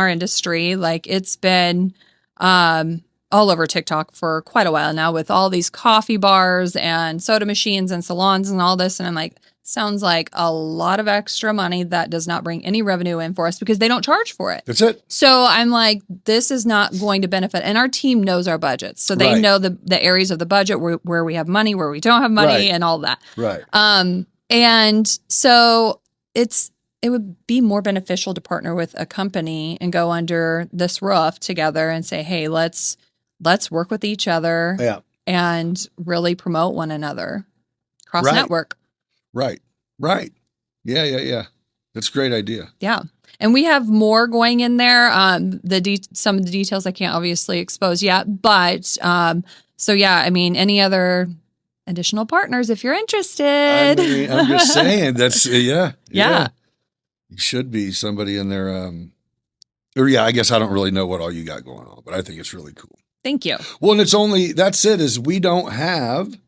industry, like it's been all over TikTok for quite a while now with all these coffee bars and soda machines and salons and all this. And I'm like, sounds like a lot of extra money that does not bring any revenue in for us because they don't charge for it. That's it. So I'm like, this is not going to benefit. And our team knows our budgets. So they know the areas of the budget where we have money, where we don't have money and all that. Right. And so it would be more beneficial to partner with a company and go under this roof together and say, hey, let's work with each other and really promote one another cross network. Right. Yeah. That's a great idea. Yeah. And we have more going in there. Some of the details I can't obviously expose yet, but so yeah, I mean, any other additional partners if you're interested. I'm just saying that's yeah. You should be somebody in there. I guess I don't really know what all you got going on, but I think it's really cool. Thank you. Well, and that's it, is we don't have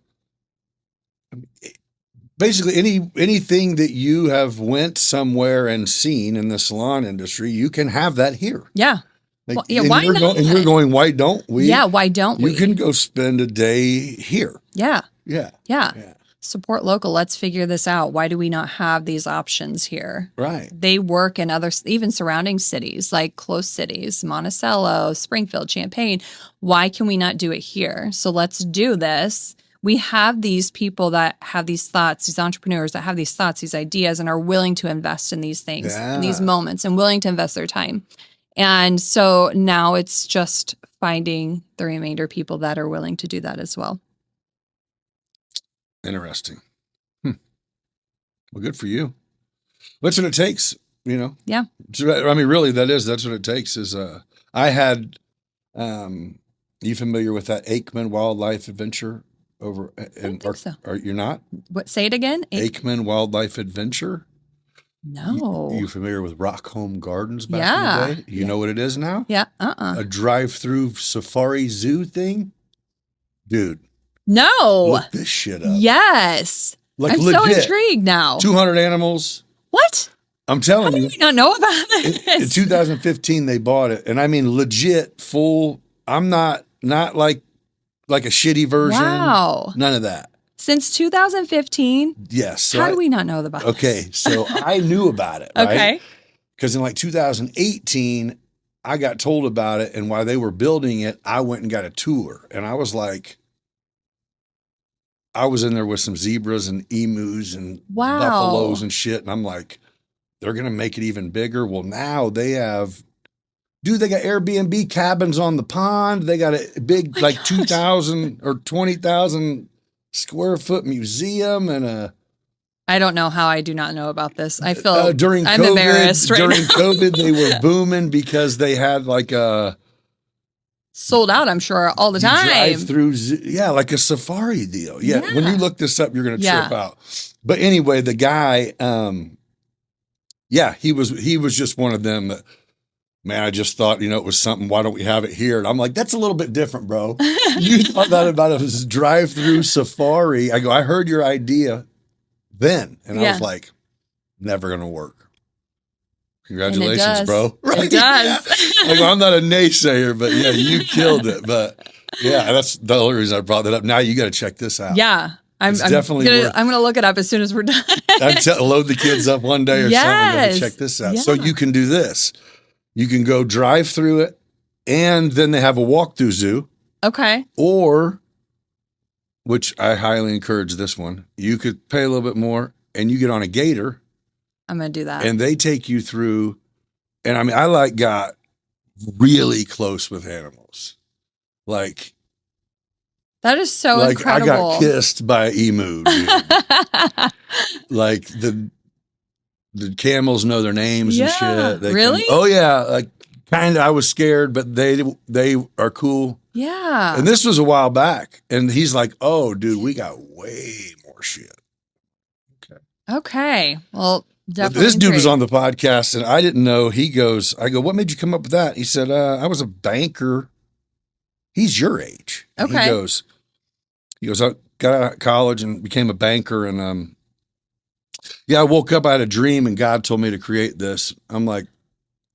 basically anything that you have went somewhere and seen in the salon industry, you can have that here. Yeah. Like, why not? And you're going, why don't we? Yeah, why don't we? You can go spend a day here. Yeah. Yeah. Support local. Let's figure this out. Why do we not have these options here? Right. They work in other, even surrounding cities, like close cities, Monticello, Springfield, Champaign. Why can we not do it here? So let's do this. We have these people that have these thoughts, these entrepreneurs that have these thoughts, these ideas, and are willing to invest in these things, in these moments, and willing to invest their time. And so now it's just finding the remainder people that are willing to do that as well. Interesting. Well, good for you. That's what it takes, you know? Yeah. I mean, really, that's what it takes is, I had, you familiar with that Aikman Wildlife Adventure over in, are you not? What, say it again? Aikman Wildlife Adventure. No. You familiar with Rock Home Gardens back in the day? You know what it is now? Yeah. A drive-through safari zoo thing? Dude. No. Look this shit up. Yes. Like I'm legit. so intrigued now. 200 animals. What? I'm telling you. How do you not know about this? In 2015, they bought it. And I mean, legit, full. I'm not like a shitty version. Wow. None of that. Since 2015? Yes. So how do we not know about this? Okay. So I knew about it. Right? Okay. Because in like 2018, I got told about it. And while they were building it, I went and got a tour. And I was like, I was in there with some zebras and emus and buffaloes and shit. And I'm like, they're going to make it even bigger. Well, now they have, they got Airbnb cabins on the pond. They got a big, 2,000 or 20,000 square foot museum and I don't know how I do not know about this. I feel during I'm COVID, embarrassed right during now. COVID, they were booming because they had like a sold out, I'm sure, all the time. Drive-through, like a safari deal. Yeah. When you look this up, you're going to trip out. But anyway, the guy, he was just one of them that, man, I just thought, it was something. Why don't we have it here? And I'm like, that's a little bit different, bro. You thought that about a drive-through safari. I go, I heard your idea then. And I was like, never going to work. Congratulations, bro. Right? It does. Yeah. Like, I'm not a naysayer, but yeah, you killed it. But yeah, that's the only reason I brought that up. Now you got to check this out. Yeah. I'm gonna look it up as soon as we're done. Load the kids up one day or something. Check this out. Yeah. So you can do this. You can go drive through it, and then they have a walk-through zoo. Okay. Or, which I highly encourage this one, you could pay a little bit more, and you get on a gator. I'm gonna do that. And they take you through. And I mean, I got really close with animals, like. That is so incredible. I got kissed by an emu. Like the camels know their names and shit. Really? Oh yeah. Like kind of. I was scared, but they are cool. Yeah. And this was a while back, and he's like, "Oh, dude, we got way more shit." Okay. Well, definitely. This dude was on the podcast, and I didn't know. He goes, "I go, what made you come up with that?" He said, "I was a banker." He's your age. And okay. He goes, I got out of college and became a banker. And I woke up, I had a dream, and God told me to create this. I'm like,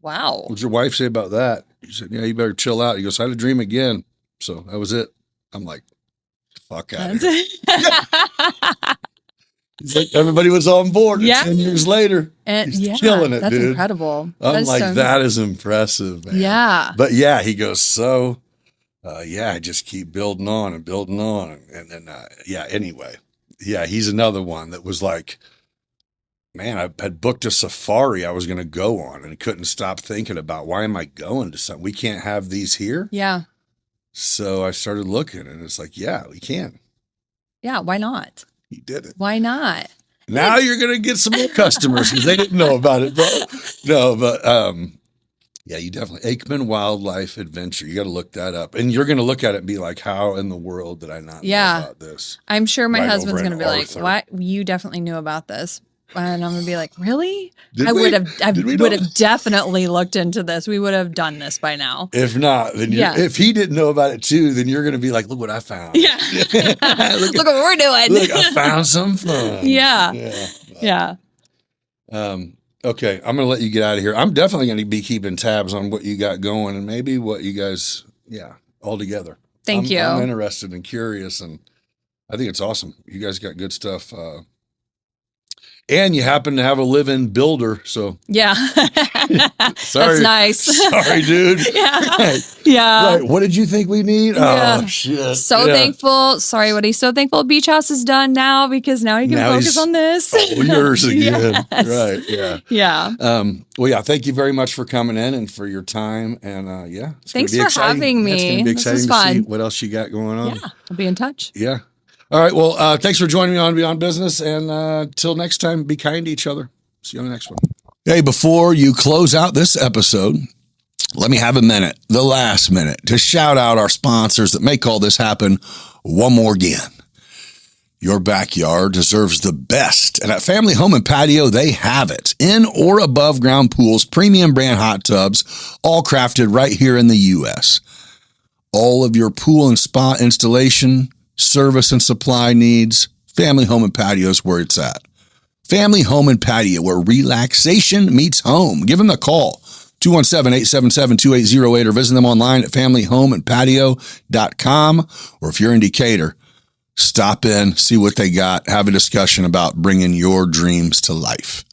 wow. What'd your wife say about that? He said, yeah, you better chill out. He goes, I had a dream again. So that was it. I'm like, fuck out of here. He's like, everybody was on board. Yeah. 10 years later, and he's killing it, that's dude. Incredible. I'm like, that is impressive, man. Yeah. But yeah, he goes, so... I just keep building on and building on. And then, anyway. Yeah, he's another one that was like, man, I had booked a safari I was going to go on and couldn't stop thinking about, why am I going to something? We can't have these here? Yeah. So I started looking, and it's like, yeah, we can. Yeah, why not? He did it. Why not? Now you're going to get some more customers because they didn't know about it, bro. No, but... yeah, you definitely Aikman Wildlife Adventure. You got to look that up, and you're going to look at it and be like, "How in the world did I not know about this?" I'm sure my husband's going to be Arthur. like, "What? You definitely knew about this," and I'm going to be like, "Really? I would have definitely looked into this. We would have done this by now. If not, then if he didn't know about it too, then you're going to be like, "Look what I found! Yeah, look what we're doing. Look, I found some fun." Yeah. Okay, I'm going to let you get out of here. I'm definitely going to be keeping tabs on what you got going and maybe what you guys, all together. Thank you. I'm interested and curious, and I think it's awesome. You guys got good stuff. And you happen to have a live-in builder, so. Yeah. Sorry. That's nice. Sorry, dude. Yeah. Yeah. Right. What did you think we need? Yeah. Oh, shit. So thankful. Sorry, Woody. So thankful Beach House is done now because now he can focus on this. Yours again. Yes. Right. Yeah. Yeah. Thank you very much for coming in and for your time. And thanks for having me. It's going to be exciting to see what else you got going on. Yeah. I'll be in touch. Yeah. All right. Well, thanks for joining me on Beyond Business. And till next time, be kind to each other. See you on the next one. Hey, before you close out this episode, let me have a minute, the last minute, to shout out our sponsors that make all this happen one more again. Your backyard deserves the best. And at Family Home and Patio, they have it. In or above ground pools, premium brand hot tubs, all crafted right here in the U.S. All of your pool and spa installation, service and supply needs, Family Home and Patio is where it's at. Family Home and Patio, where relaxation meets home. Give them a call, 217-877-2808, or visit them online at familyhomeandpatio.com. Or if you're in Decatur, stop in, see what they got, have a discussion about bringing your dreams to life.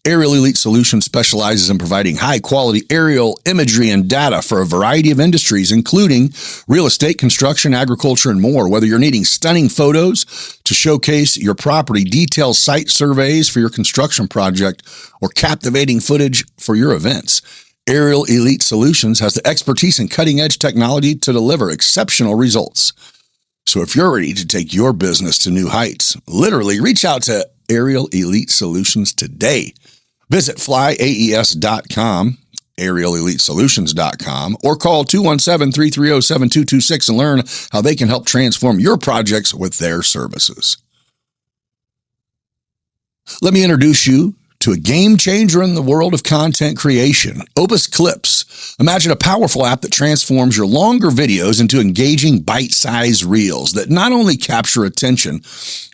Aerial Elite Solutions specializes in providing high-quality aerial imagery and data for a variety of industries, including real estate, construction, agriculture, and more. Whether you're needing stunning photos to showcase your property, detailed site surveys for your construction project, or captivating footage for your events, Aerial Elite Solutions has the expertise and cutting-edge technology to deliver exceptional results. So if you're ready to take your business to new heights, literally reach out to Aerial Elite Solutions today. Visit flyaes.com, aerialelitesolutions.com, or call 217-330-7226 and learn how they can help transform your projects with their services. Let me introduce you to a game changer in the world of content creation, Opus Clips. Imagine a powerful app that transforms your longer videos into engaging bite-sized reels that not only capture attention,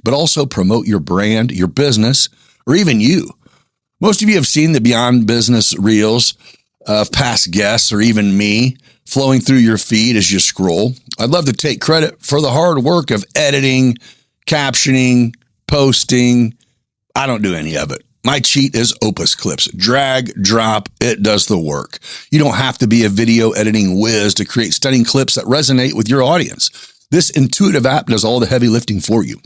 but also promote your brand, your business, or even you. Most of you have seen the Beyond Business reels of past guests or even me flowing through your feed as you scroll. I'd love to take credit for the hard work of editing, captioning, posting. I don't do any of it. My cheat is Opus Clips. Drag, drop, it does the work. You don't have to be a video editing whiz to create stunning clips that resonate with your audience. This intuitive app does all the heavy lifting for you,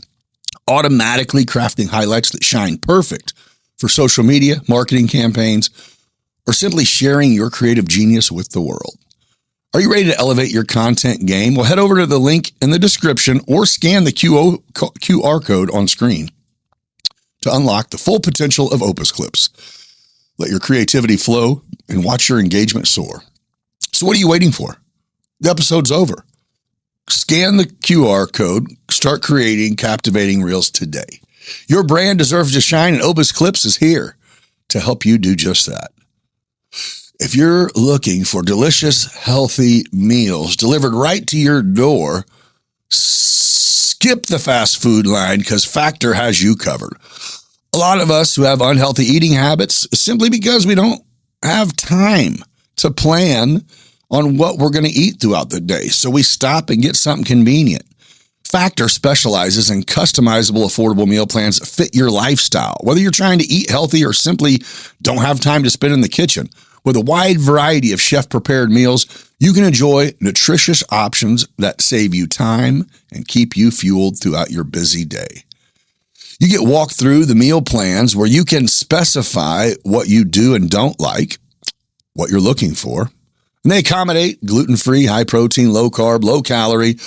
automatically crafting highlights that shine perfect for social media, marketing campaigns, or simply sharing your creative genius with the world. Are you ready to elevate your content game? Well, head over to the link in the description or scan the QR code on screen to unlock the full potential of Opus Clips. Let your creativity flow and watch your engagement soar. So what are you waiting for? The episode's over. Scan the QR code, start creating captivating reels today. Your brand deserves to shine, and Opus Clips is here to help you do just that. If you're looking for delicious, healthy meals delivered right to your door, skip the fast food line because Factor has you covered. A lot of us who have unhealthy eating habits simply because we don't have time to plan on what we're going to eat throughout the day. So we stop and get something convenient. Factor specializes in customizable, affordable meal plans that fit your lifestyle. Whether you're trying to eat healthy or simply don't have time to spend in the kitchen, with a wide variety of chef-prepared meals, you can enjoy nutritious options that save you time and keep you fueled throughout your busy day. You get walked through the meal plans where you can specify what you do and don't like, what you're looking for, and they accommodate gluten-free, high-protein, low-carb, low-calorie,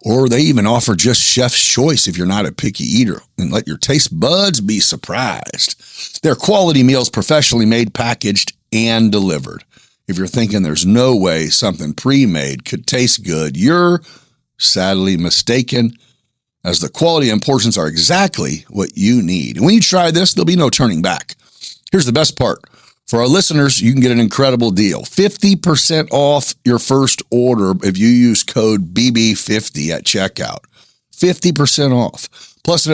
or they even offer just chef's choice if you're not a picky eater, and let your taste buds be surprised. They're quality meals, professionally made, packaged, and delivered. If you're thinking there's no way something pre-made could taste good, you're sadly mistaken, as the quality and portions are exactly what you need. And when you try this, there'll be no turning back. Here's the best part. For our listeners, you can get an incredible deal. 50% off your first order if you use code BB50 at checkout. 50% off. Plus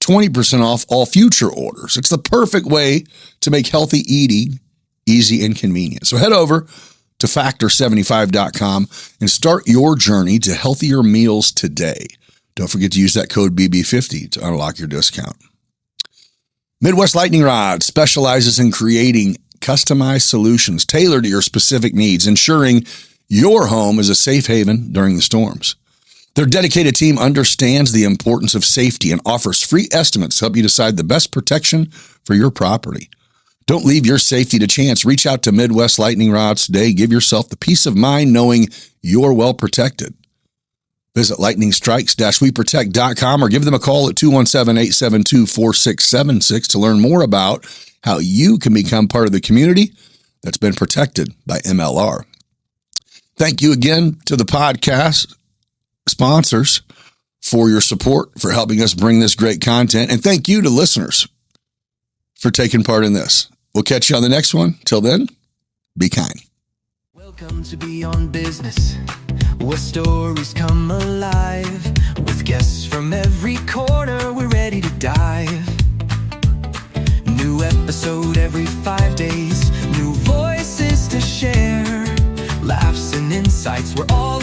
20% off all future orders. It's the perfect way to make healthy eating easy and convenient. So head over to factor75.com and start your journey to healthier meals today. Don't forget to use that code BB50 to unlock your discount. Midwest Lightning Rod specializes in creating customized solutions tailored to your specific needs, ensuring your home is a safe haven during the storms. Their dedicated team understands the importance of safety and offers free estimates to help you decide the best protection for your property. Don't leave your safety to chance. Reach out to Midwest Lightning Rods today. Give yourself the peace of mind knowing you're well protected. Visit lightningstrikes-weprotect.com or give them a call at 217-872-4676 to learn more about how you can become part of the community that's been protected by MLR. Thank you again to the podcast sponsors for your support, for helping us bring this great content. And thank you to listeners for taking part in this. We'll catch you on the next one. Till then, be kind. Welcome to Beyond Business, where stories come alive. With guests from every corner, we're ready to dive. New episode every 5 days, new voices to share, laughs and insights, we're all